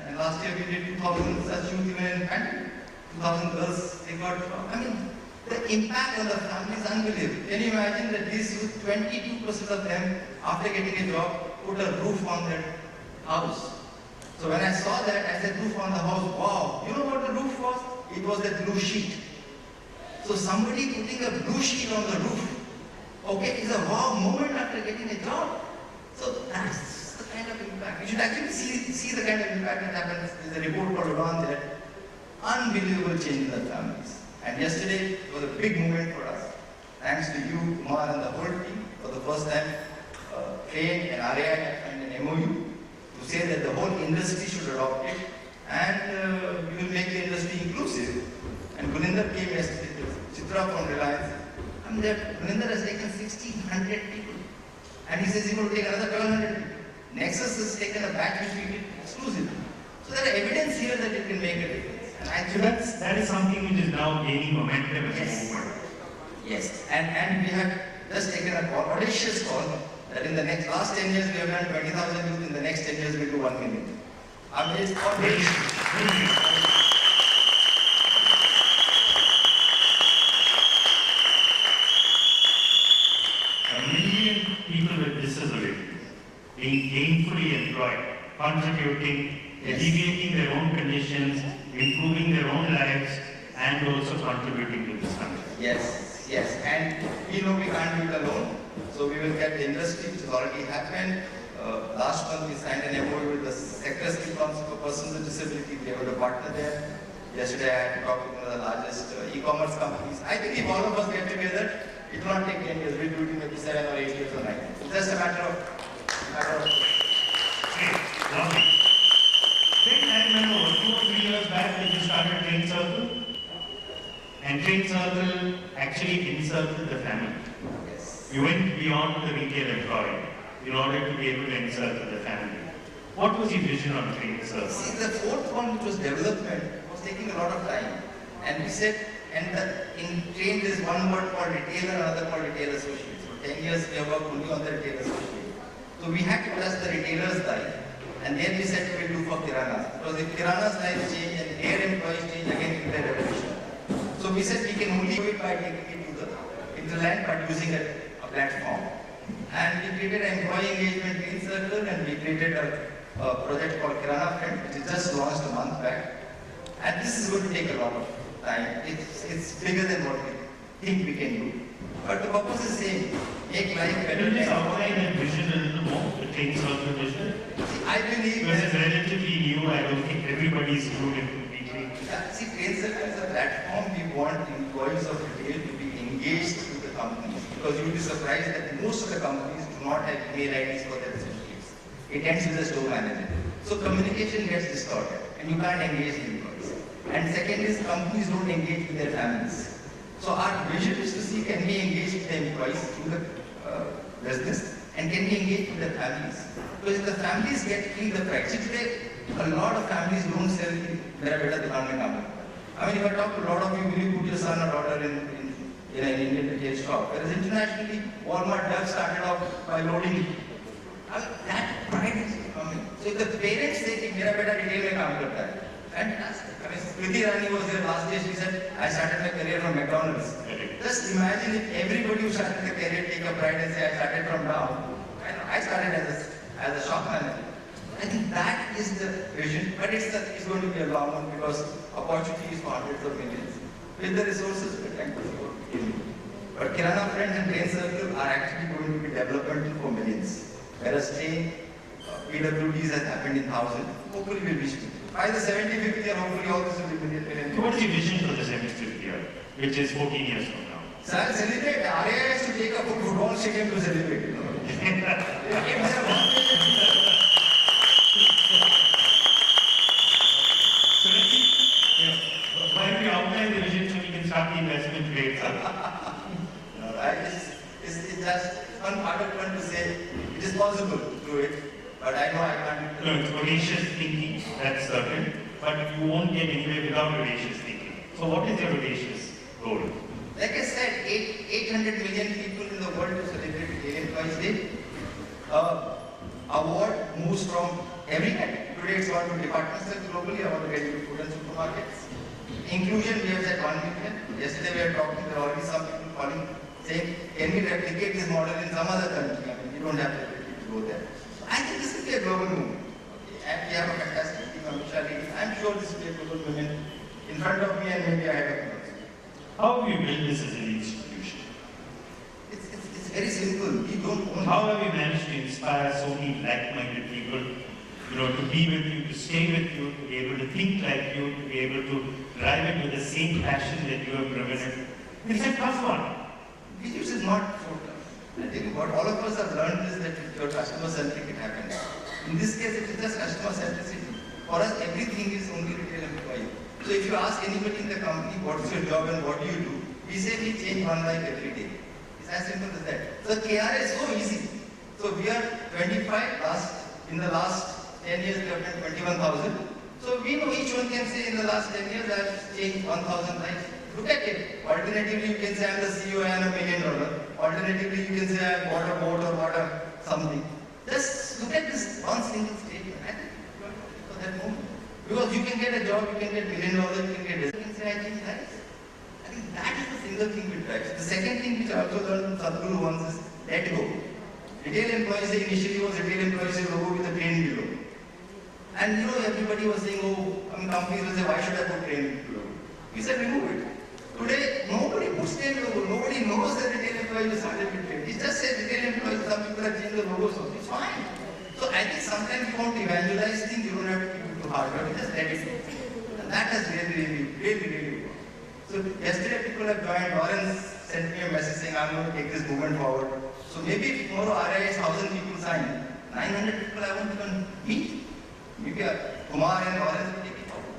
And last year we did 2,000 such youth even in pandemic. 2,000 girls, they got, I mean, the impact on the family is unbelievable. Can you imagine that these youth, 22% of them, after getting a job, put a roof on their house. So when I saw that, I said, roof on the house, wow. You know what the roof was? It was that blue sheet. So somebody putting a blue sheet on the roof, okay, is a wow moment after getting a job. So that's the kind of impact. You should actually see the kind of impact that happens. There's a report called Udan there. Unbelievable change in the families. And yesterday was a big moment for us. Thanks to you, Kumar, and the whole team. For the first time, TRRAIN and RAI have signed an MOU to say that the whole industry should adopt it, and we will make the industry inclusive. And Guninder came yesterday, Chitra from Reliance, and Guninder has taken 1,600 people. And he says he will take another 1,200 people. Nexus has taken a batch which we did exclusively. So there are evidence here that it can make a difference. And
So that is something which is now gaining momentum as a movement.
Yes, and we have just taken a audacious call that in the last 10 years we have done 20,000 youth, in the next 10 years we'll do 1 million. I mean, it's audacious.
People with disabilities being gainfully employed, contributing, alleviating their own conditions, improving their own lives, and also contributing to this country.
Yes, yes, and we know we can't do it alone, so we will get the industry, which has already happened. Last month we signed an MOU with the Sector Skill Council for Persons with Disability. We have a partner there. Yesterday I had to talk with one of the largest e-commerce companies. I think if all of us get together, it will not take 10 years. We'll do it in maybe 7 or 8 years or 9 years. It's just a matter of.
Great, lovely. Then I remember 2 or 3 years back when you started TRRAIN Circle. TRRAIN circle actually encircled the family.
Yes.
We went beyond the retail employee in order to be able to encircle the family. What was your vision on TRRAIN circle?
See, the fourth one, which was development, was taking a lot of time. And we said, in TRRAIN there is one word called retailer, another called retail associate. For 10 years we have worked only on the retail associate. So we had to touch the retailer's life. And then we said we will do for Kiranas. Because if Kirana's life change and their employees change, again it will be a revolution. So we said we can only do it by taking it to the hinterland by using a platform. And we created an employee engagement TRRAIN circle, and we created a project called Kirana Friend, which is just launched a month back. And this is going to take a lot of time. It's bigger than what we think we can do. But the purpose is the same. Make life better.
Can you just outline that vision a little more, the TRRAIN circle vision?
I believe
because it's relatively new, I don't think everybody is fluent in completely.
Yeah, see, TRRAIN circle is a platform. We want employees of retail to be engaged with the companies. Because you'll be surprised that most of the companies do not have email IDs for their associates. It ends with the store manager. So communication gets distorted and you can't engage the employees. And second is companies don't engage with their families. So our vision is to see, can we engage with the employees through the business, and can we engage with the families? Because if the families get feel the pride. See, today a lot of families don't sell their better dukaan mein kaam karta. I mean, if I talk to a lot of you, will you put your son or daughter in an Indian retail shop? Whereas internationally, Walmart does started off by loading. I mean, that pride is coming. So if the parents say कि मेरा बेटा retail में काम करता है, fantastic. I mean, Smriti Irani was there last day. She said, I started my career from McDonald's. Just imagine if everybody who started the career take a pride and say, I started from down. I started as a shop manager. I think that is the vision, but it's going to be a long one because opportunity is for hundreds of millions. With the resources, we're trying to see what we can do. But Kirana Friends and TRRAIN Circle are actually going to be developmental for millions. Whereas TRRAIN, PWDs has happened in thousands. Hopefully we'll reach it. By the 75th year, hopefully all this will be million.
So what is your vision for the 75th year, which is 14 years from now?
So I'll celebrate. RAI has to take up a football stadium to celebrate. You know?
So let's see. Why don't we outline the vision so we can start the investment rates up?
It's just one part of one to say it is possible to do it, but I know I can't.
No, it's audacious thinking, that's certain, but you won't get anywhere without audacious thinking. So what is your audacious goal?
Like I said, 800 million people in the world to celebrate Retail Employees Day. Award moves from every category. Today it's gone to department stores globally. I want to get into food and supermarkets. Inclusion, we have said 1 million. Yesterday we were talking, there are already some people calling, saying, can we replicate this model in some other country? I mean, you don't have to go there. I think this will be a global movement. Okay. And we have a fantastic team, Amisha leading. I'm sure this will be a global movement in front of me and maybe ahead of me.
How have you built this as an institution?
It's very simple. We don't own.
How have you managed to inspire so many like-minded people, to be with you, to stay with you, to be able to think like you, to be able to drive it with the same passion that you have driven it? It's a tough one.
Which is not so tough. I think what all of us have learned is that if you're customer-centric, it happens. In this case, it is just customer-centricity. For us, everything is only retail employee. So if you ask anybody in the company, what's your job and what do you do? We say we change one life every day. It's as simple as that. So KRA is so easy. So we are 25 in the last 10 years we have done 21,000. So we know each one can say in the last 10 years I have changed 1,000 lives. Look at it. Alternatively, you can say I'm the CEO and $1 million. Alternatively, you can say I bought a boat or bought a something. Just look at this one single statement. I think for that moment. Because you can get a job, you can get $1 million, you can get this. You can say I changed lives. I think that is the single thing which drives. The second thing which I also learned from Sadhguru once is let go. Retail employees initially was retail employees logo with a train below. And everybody was saying, companies will say, why should I put train below? We said, remove it. Today, nobody puts train logo. Nobody knows that retail employees started with train. It just says retail employees. Some people have changed the logos. It's fine. So I think sometimes you want to evangelize things, you don't have to keep it too hard. But just let it go. And that has really worked. So yesterday people have joined. Lawrence sent me a message saying, I'm going to take this movement forward. So maybe tomorrow RIA is 1,000 people sign. 900 people I won't even meet. Maybe Kumar and Lawrence will take it forward.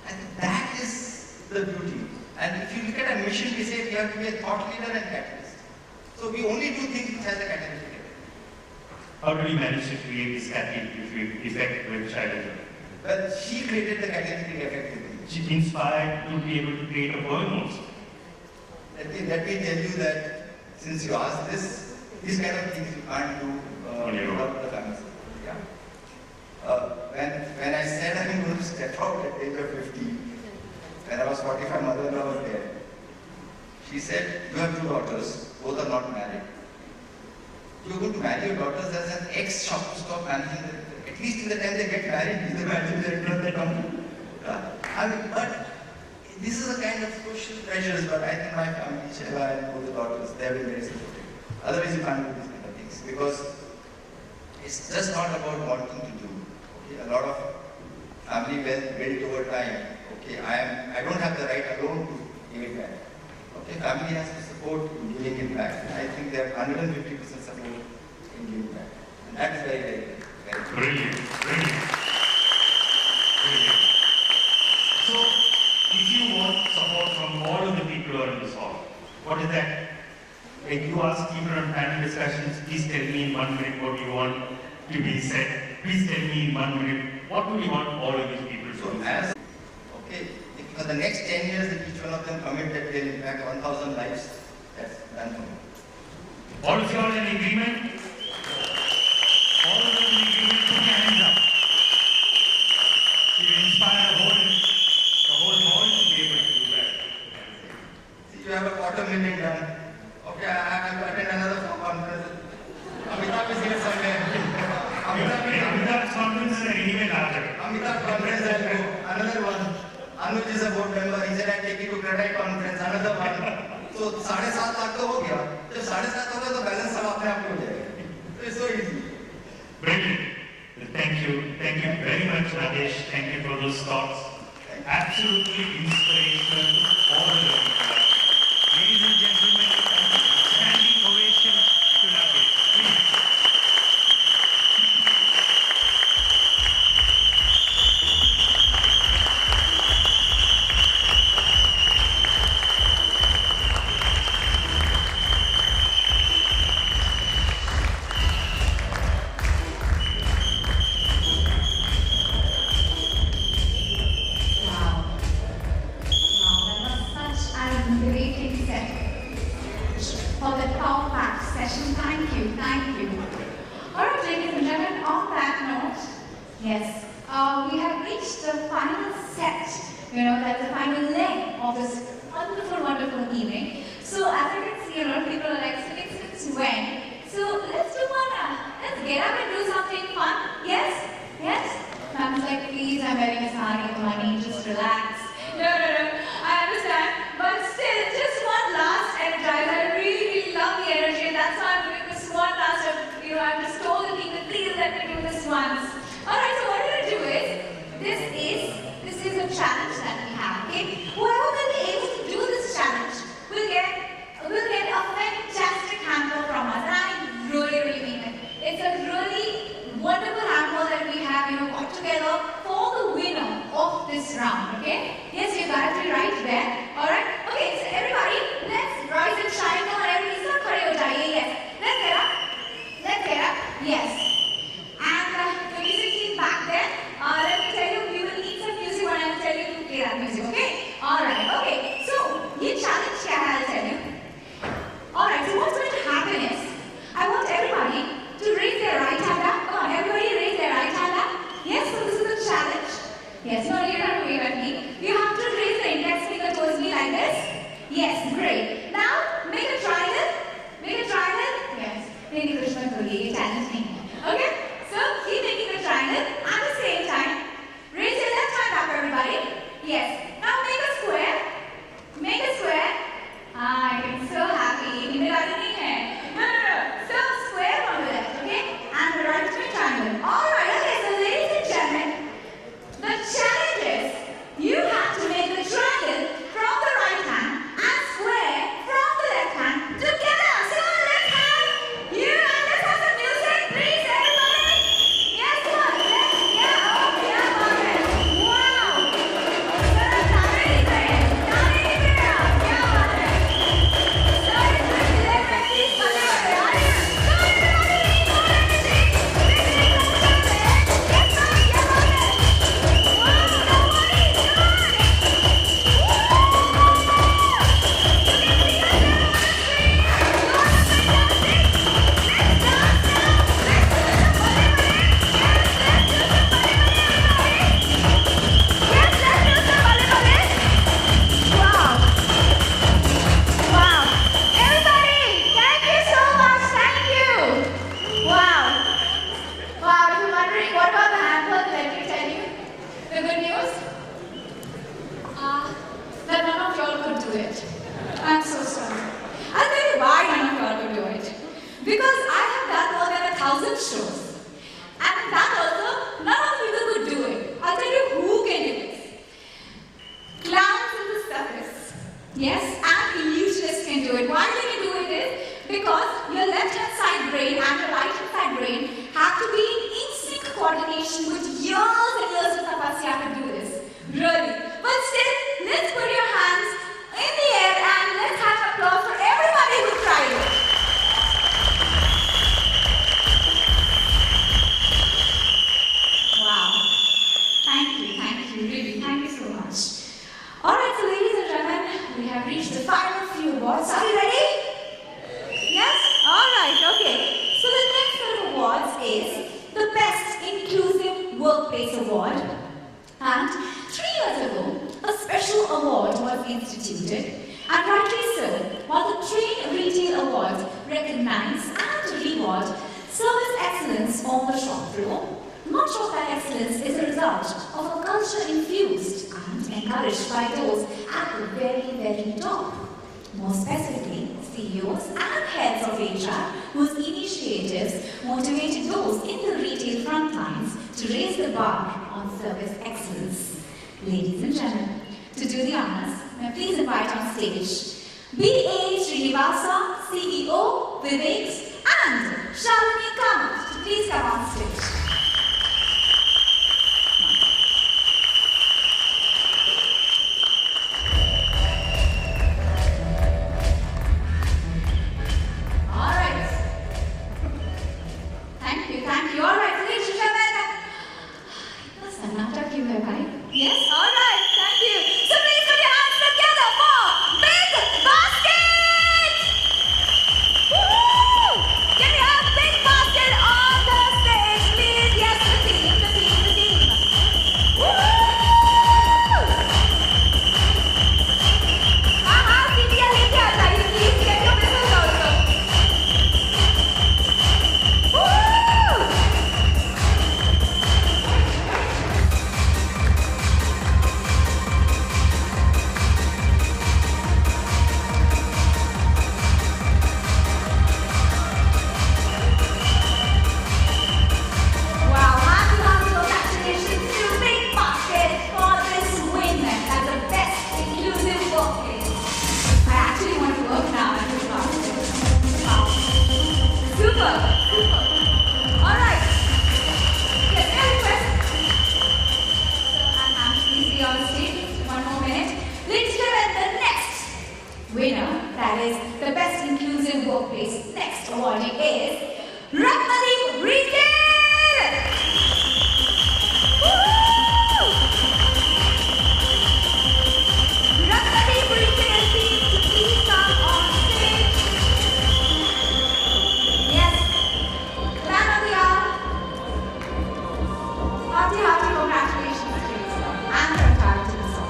And that is the beauty. And if you look at a mission, we say we have to be a thought leader and catalyst. So we only do things which has a catalytic effect.
How did you manage to create this catalytic effect with child?
Well, she created the catalytic effect in me.
She inspired to be able to create a poem also.
Let me tell you that since you asked this, these kind of things you can't do without the family. Yeah. When I said I'm going to step out at the age of 50, when I was 45, mother-in-law was there. She said, you have 2 daughters, both are not married. You're going to marry your daughters as an ex-shop to stop managing them. At least till the time they get married, he's the managing director of the company. I mean, but this is a kind of social pressures, but I think my family, Shela and both the daughters, they have been very supportive. Otherwise, you can't do these kind of things because it's just not about wanting to do. Okay? A lot of family wealth built over time. Okay, I don't have the right alone to give it back. Okay, family has to support in giving it back. And I think they have 150% support in giving back. And that is very, very, very
Brilliant, brilliant. Brilliant. So, if you want support from all of the people who are in this hall, what is that? Like you ask people on panel discussions, please tell me in 1 minute what you want to be said. Please tell me in 1 minute what do you want all of these people to do.
Okay, if for the next 10 years, if each one of them commit that they'll impact 1,000 lives, that's done for me.
All of you are in agreement? All of you in agreement, put your hands up. You inspire the whole hall to be able to do that.
See, you have a 250,000 done. Okay, I have to attend another conference. Amitabh is here somewhere.
Amitabh's conference is anyway larger.
Amitabh conference, I'll go. Another one. Anuj is a board member. He said, I'll take you to TRRAIN conference. Another one. So, 7.5 lakh तो हो गया. जब 7.5 होगा तो balance सब अपने आप हो जाएगा. So it's so easy.
Brilliant. Thank you very much, Rajesh. Thank you for those thoughts. Absolutely inspirational to all of you. Ladies and gentlemen, standing ovation to Rajesh. Please.
Yes, we have reached the final set, that's the final leg of this wonderful, wonderful evening. So as you can see, people are like, since when? So let's do one, let's get up and do something fun. Yes? Yes? Ma'am's like, please, I'm wearing a sari, honey, just relax. No, I understand, but still, just one last energizer. I really love the energy, and that's why I'm doing this one last, I've just told the people, please let me do this once. Alright, so what we're going to do is, this is a challenge that we have, okay? Whoever will be able to do this challenge will get a fantastic hamper from us. And I really mean it. It's a really wonderful hamper that we have, got together for the winner of this round, okay? Yes, you got it right there. Alright? Okay, so everybody, let's rise and shine. Come on, everybody, start khade ho jaiye. Yes. Let's get up. Yes. And the music team back there, let me tell you, we will need some music when I tell you to play that music, okay? Alright, okay. So, this challenge kya hai, I'll tell you. Alright, so what's going to happen is, I want everybody to raise their right hand up. Come on, everybody raise their right hand up. Yes, so this is the challenge. Yes, no, you don't have to wave at me. You have to raise the index finger towards me like this. Yes, great. Now, make a triangle. Yes. Maybe Krishna will be challenge me. Okay? So, keep making a triangle at the same time. Raise your left hand up, everybody. Yes. Now, make a square. I am so happy. No. So, square on the left, okay? And the right to a triangle. Alright, okay, so ladies and gentlemen, the challenge is 1,000 shows. And that also, none of you could do it. I'll tell you who can do this. Clowns in the circus. Yes, and illusionists can do it. Why they can do it is because your left-hand side brain and your right-hand side brain have to be in sync coordination with years and years of tapasya to do this. Really. But still, let's put your hands in the air and let's have applause for everybody who tried it. Wow. Thank you, really, thank you so much. Alright, so ladies and gentlemen, we have reached the final few awards. Are you ready? Yes? Alright, okay. So the next set of awards is the Best Inclusive Workplace Award. And 3 years ago, a special award was instituted. And rightly so, while the TRRAIN Retail Awards recognize and reward service excellence on the shop floor, much of that excellence is a result of a culture infused and encouraged by those at the very, very top. More specifically, CEOs and heads of HR whose initiatives motivated those in the retail front lines to raise the bar on service excellence. Ladies and gentlemen, to do the honors, may I please invite on stage B.A. Srinivasa, CEO, Vivek, and Shalini Kamath to please come on stage. Yes, all right, thank you. So please put your hands together for Big Basket! Woo! Can we have Big Basket on the stage, please? Yes, the team. Woo! CBL लेके आ जाइए, please get your whistles also. Woo! Wow, happy congratulations to Big Basket for this win as the best inclusive workplace. I actually want to work now at Big Basket. Wow. Super. Alright. Yes, may I request? So I'm happy to be on stage. One more minute. Ladies and gentlemen, the next winner, that is the best inclusive workplace. Next awardee is Ratnadeep Retail! Woo! Ratnadeep Retail team to please come on stage. Yes. Man of the hour. Hearty congratulations to you, sir. And your entire team, sir.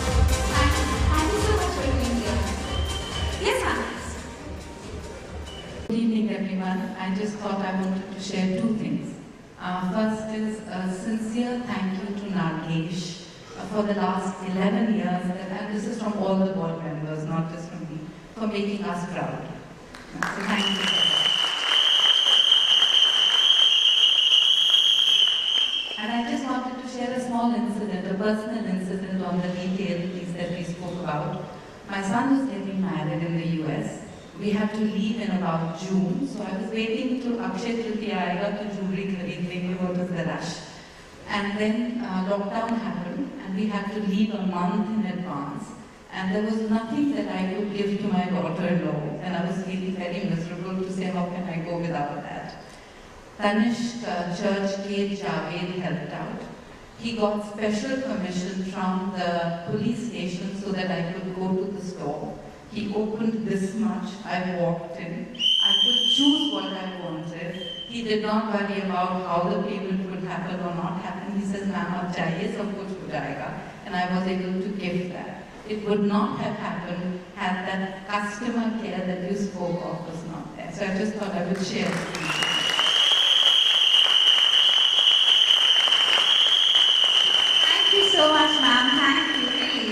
Thank you so much for being here. Yes, ma'am.
Good evening, everyone. I just thought I wanted to share 2 things. First is a sincere thank you to Nagesh for the last 11 years, and this is from all the board members, not just from me, for making us proud. So thank you for that. And I just wanted to share a small incident, a personal incident on the retail piece that we spoke about. My son was getting married in the US. We had to leave in about June, so I was waiting till Akshay Tritiya aayega to jewelry khareed lenge, what was the rush. And then lockdown happened and we had to leave a month in advance. And there was nothing that I could give to my daughter-in-law, and I was feeling very miserable to say, how can I go without that? Tanishq Church K. Javed helped out. He got special permission from the police station so that I could go to the store. He opened this much, I walked in. I could He did not worry about how the payment would happen or not happen. He says, "Ma'am, ab chahiye, sab kuch ho jayega." And I was able to give that. It would not have happened had that customer care that you spoke of was not there. So I just thought I would share this with you.
Thank you so much, ma'am. Thank you, really.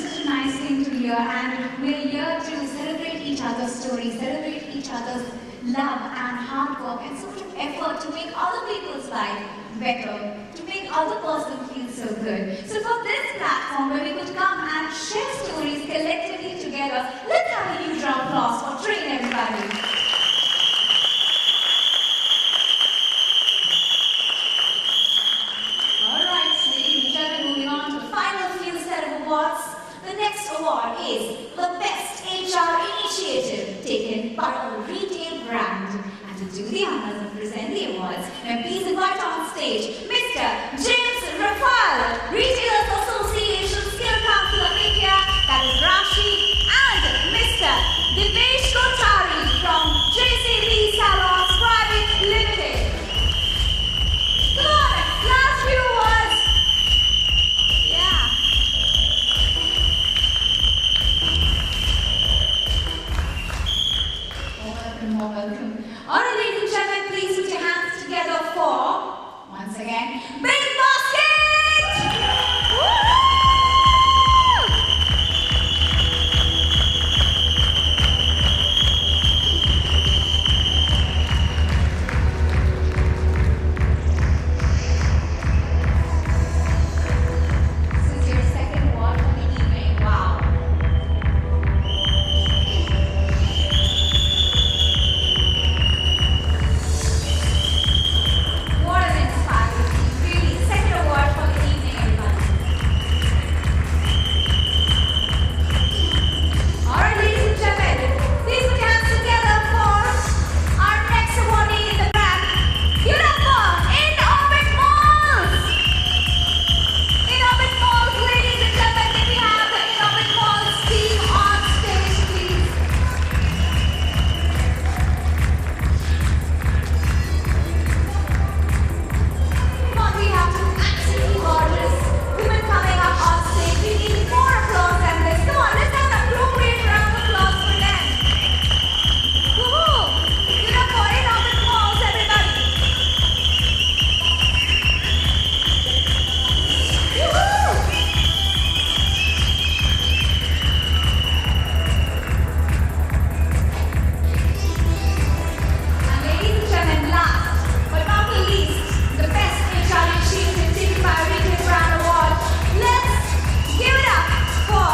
Such a nice thing to hear. And we're here to celebrate each other's stories, celebrate each other's love and hard work and so much effort to make other people's life better, to make other person feel so good. So for this platform where we could come and share stories collectively together, let's have a huge round of applause for TRRAIN, everybody. Alright, ladies and gentlemen, moving on to the final few set of awards. The next award is the Best HR Initiative, taken by a retail brand. And to do the honors and present the awards, may I please invite on stage Mr. James Rafal, Retailers Association Skill Council of India, that is Rashi, and Mr. Dinesh Kothari from JCB Salons Private Limited. Come on, last few words. Yeah. More welcome. All right, ladies and gentlemen, please put your hands together for, once again, Big Basket! Woo! This is your second award for the evening. Wow. What an inspiring team, really. Second award for the evening, everybody. Alright, ladies and gentlemen, please put your hands together for our next awardee in the brand. Give it up for In-Orbit Malls! In-Orbit Malls, ladies and gentlemen, can we have the In-Orbit Malls team on stage, please? Come on, we have two absolutely gorgeous women coming up on stage. We need more applause than this. Come on, let's have an appropriate round of applause for them. Woohoo! Give it up for In-Orbit Malls, everybody. Woohoo! And ladies and gentlemen, last but not the least, the Best HR Initiative taken by Retail Brand Award. Let's give it up for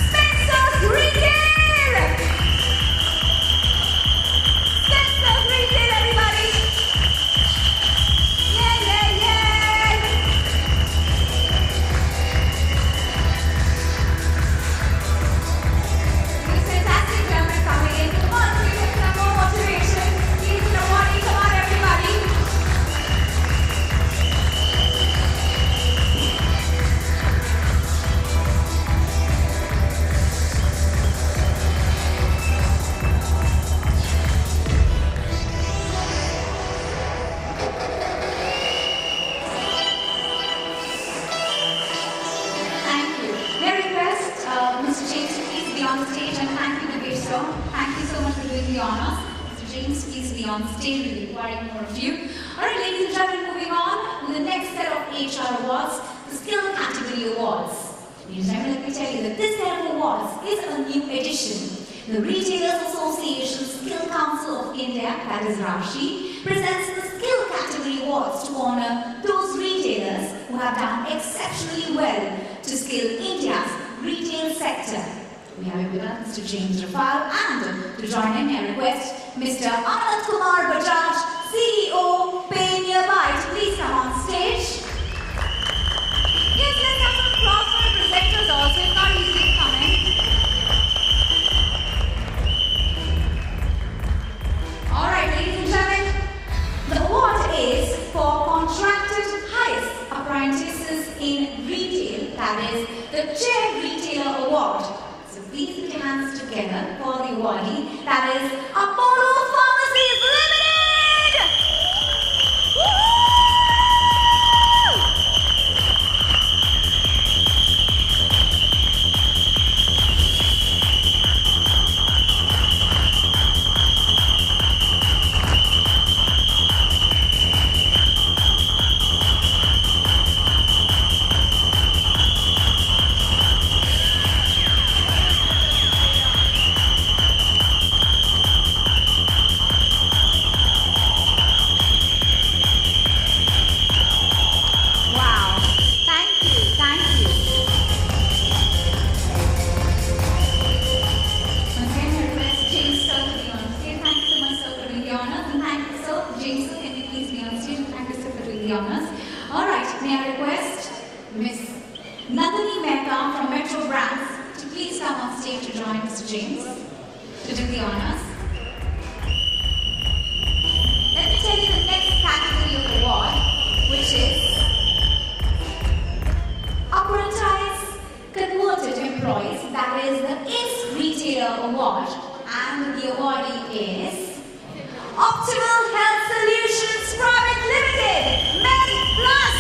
Spencer's Retail! Spencer's Retail, everybody! Yeah, yeah, yeah! These fantastic gentlemen coming in. Come on, give them some more motivation. Give them a warning. Come on, everybody. Thank you. May I request Mr. James to please be on the stage, and thank you, Dinesh sir. Thank you so much for doing the honors. Mr. James, please be on the stage. We're requiring more of you. All right, ladies and gentlemen, moving on with the next set of HR awards, the Skill Category Awards. Ladies and gentlemen, let me tell you that this set of awards is a new addition. The Retailers Association Skill Council of India, that is Rashi, presents the Skill Category Awards to honor those retailers who have done exceptionally well to scale India's retail sector. We have with us Mr. James Rafal, and to join in, I request Mr. Anand Kumar Bajaj, CEO, Pay Nearby, to please come on stage. Yes, let's have some applause for the presenters also. It's not easy to come in. All right, ladies and gentlemen, the award is for contracted highest apprentices in retail, that is the Chair Retailer Award. So please put your hands together for the awardee, that is Apollo Pharmacies Limited! Optimal Health Solutions Private Limited, Men Plus.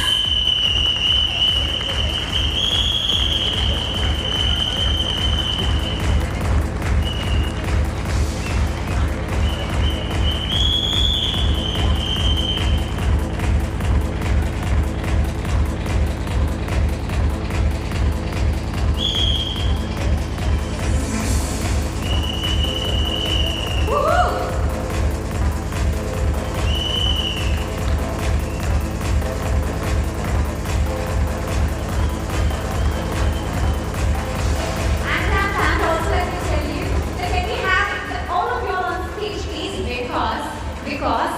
Because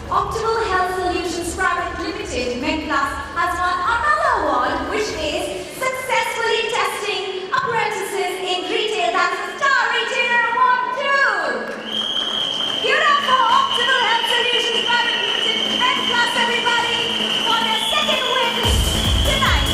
Optimal Health Solutions Private Limited, Men Plus, has won another award, which is Successfully Testing Apprentices in Retail. That's a Star Retailer Award 2. Give it up for Optimal Health Solutions Private Limited, Men Plus, everybody, for their second win tonight.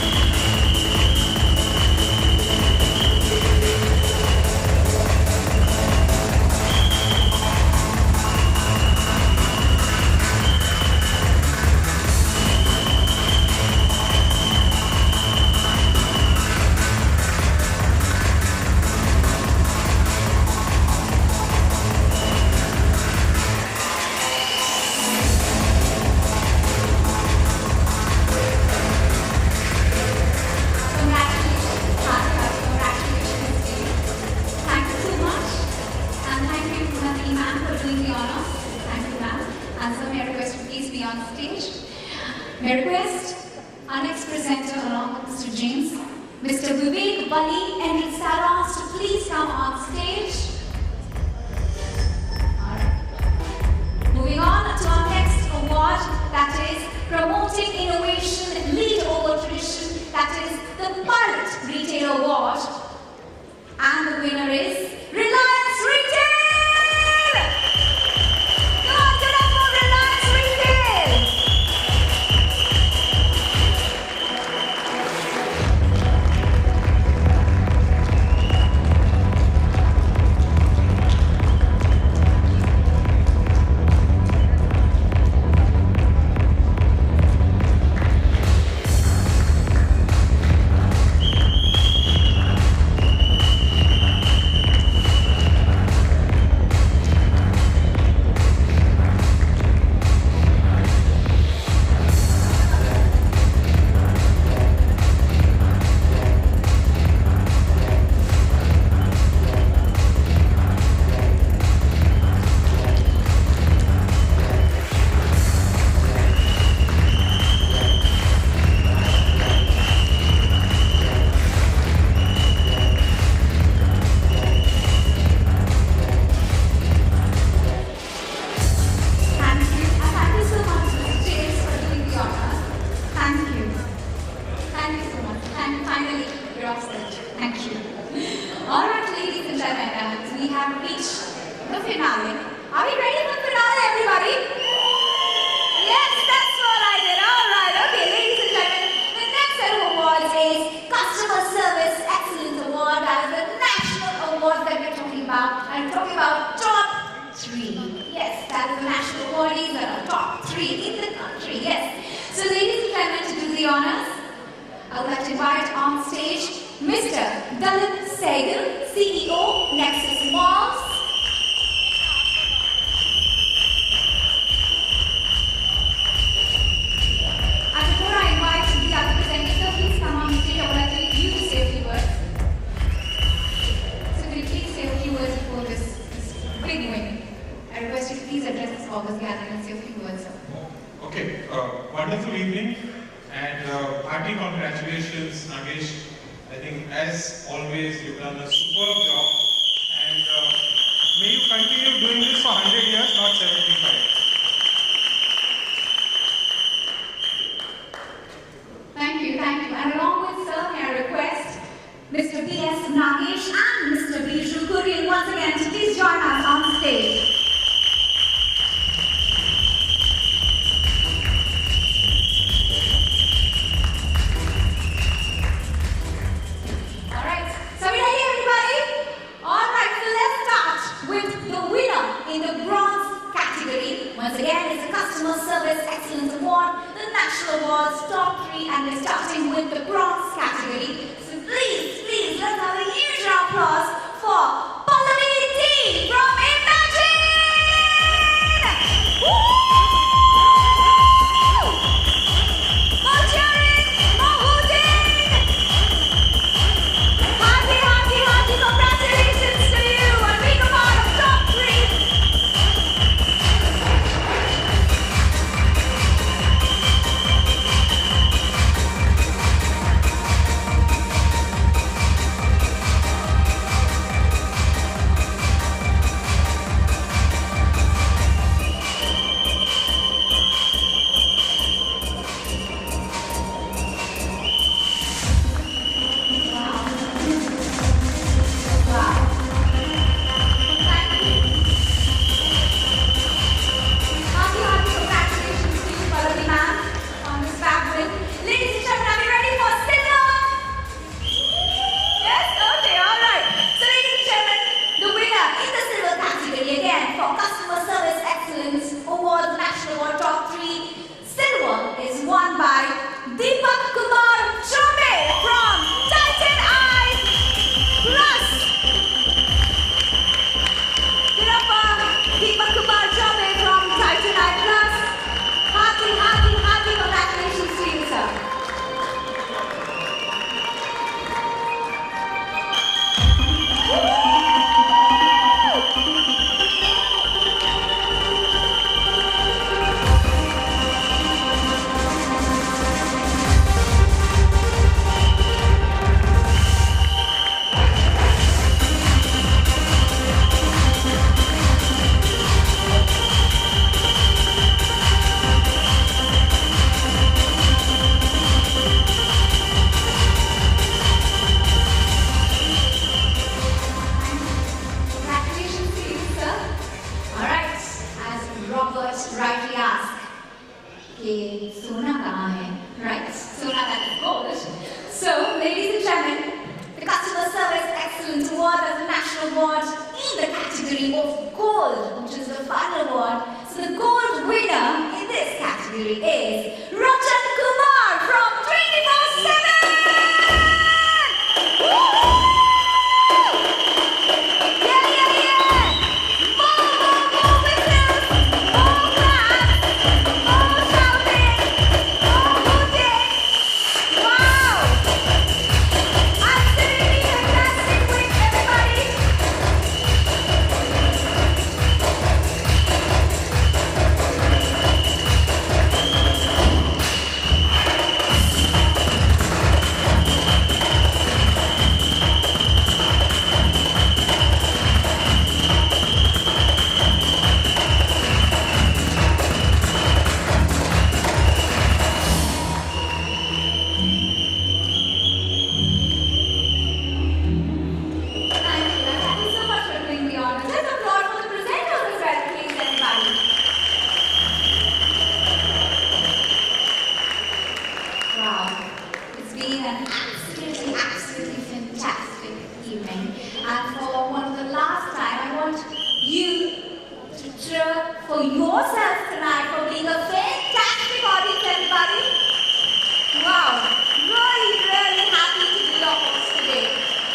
May I request our next presenter along with Mr. James, Mr. Vivek Bali and Ms. Saras to please come on stage. Alright. Moving on to our next award, that is Promoting Innovation, Lead Over Tradition, that is the Pilot Retail Award. And the winner is Reliance Retail! Come on, get up for Reliance Retail!
Wonderful evening and hearty congratulations, Nagesh. I think as always you've done a superb job and may you continue doing this for 100 years, not 75.
Thank you. And along with sir, may I request Mr. B.S. Nagesh and Mr. Biju Kurian once again to please join us on stage. Alright, so we ready everybody? Once again, it's the Customer Service Excellence Award, the National Awards top 3, and we're starting with the bronze category. So please, let's have a huge applause for Pallavi T from Imagine! Woo! Congratulations to you and being a part of top 3. For yourself tonight, for being a fantastic audience, everybody. Wow, really happy to be your host today.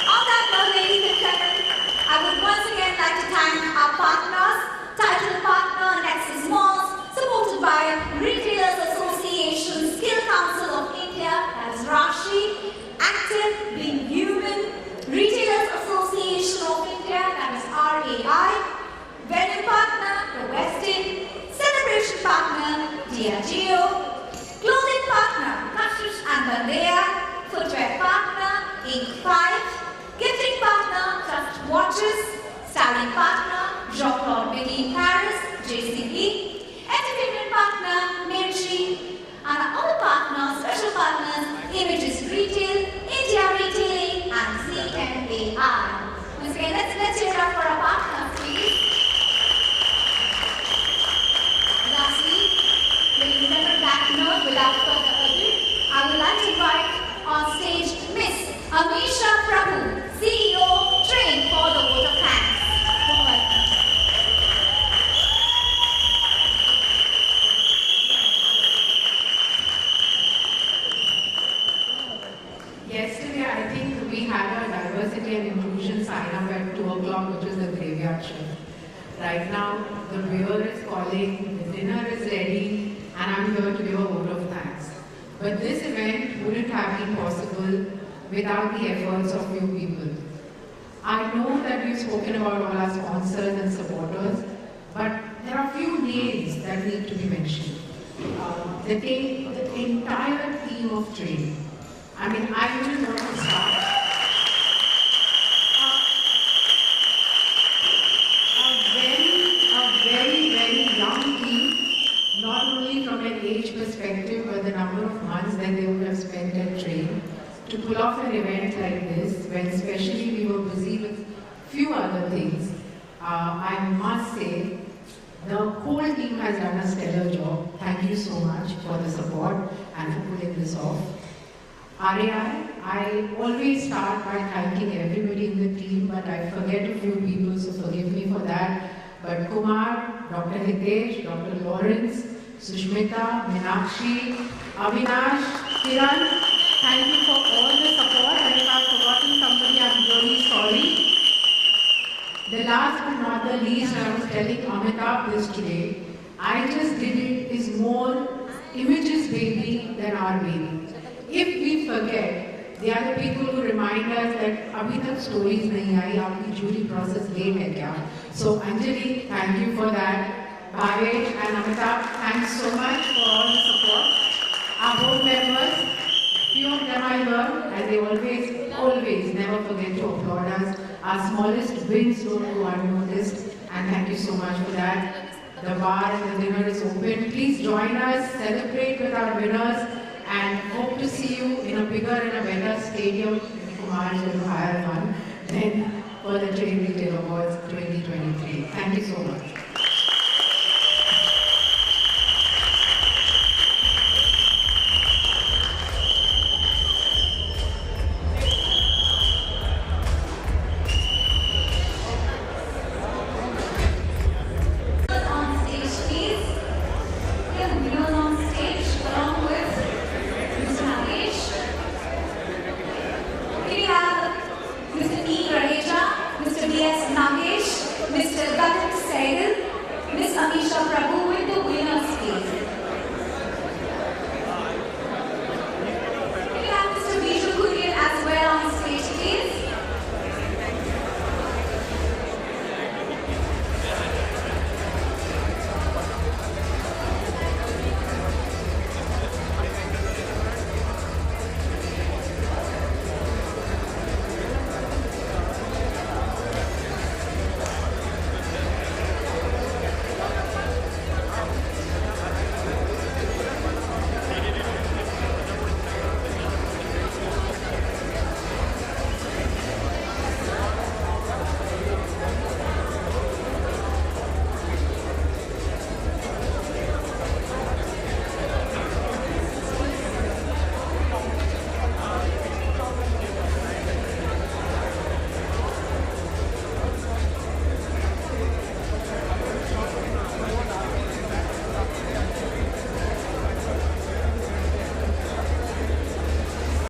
On that note, ladies and gentlemen, I would once again like to thank our partners, title partner Nexus Malls, supported by Retailers Association, Skill Council of India, that is Rashi, Active Being Human, Retailers Association of India, that is RAI, Wedding partner, the Westin, celebration partner, Diageo, clothing partner, Kashish and Bandea, footwear partner, Inc. 5, gifting partner, Trust Watches, styling partner, Jean-Claude Midi Paris, JCB, entertainment partner, Mirchi, and our other partners, special partners, Images Retail, India Retailing, and CMAI. Once again, let's hear it up for our partners, please. Lastly, ladies and
introduction. Right now, the beer is calling, the dinner is ready, and I'm here to give a vote of thanks. But this event wouldn't have been possible without the efforts of few people. I know that we've spoken about all our sponsors and supporters, but there are few names that need to be mentioned. The entire team of TRRAIN. I mean, I wouldn't want to start. A very young team, not only from an age perspective, but the number of months that they would have spent at TRRAIN to pull off an event like this, when especially we were busy with few other things. I must say, the whole team has done a stellar job. Thank you so much for the support and for pulling this off. RAI, I always start by thanking everybody in the team, but I forget a few people, so forgive me for that. But Kumar, Dr. Hitesh, Dr. Lawrence, Sushmita, Meenakshi, Avinash, Kiran, thank you for all the support, and if I've forgotten somebody, I'm really sorry. The last but not the least, I was telling Amitabh this today, I just did it is more images baby than our baby. If we forget, they are the people who remind us that abhi tak stories nahi aayi, aapki jury process late hai kya. So Anjali, thank you for that. Bhavesh and Amitabh, thanks so much for all the support. Our board members, few of them I learned, and they always never forget to applaud us. Our smallest wins don't go unnoticed, and thank you so much for that. The bar and the dinner is open. Please join us, celebrate with our winners, and hope to see you in a bigger and a better stadium. Kumar is going to hire one, then for the TRRAIN Retail Awards 2023. Thank you so much.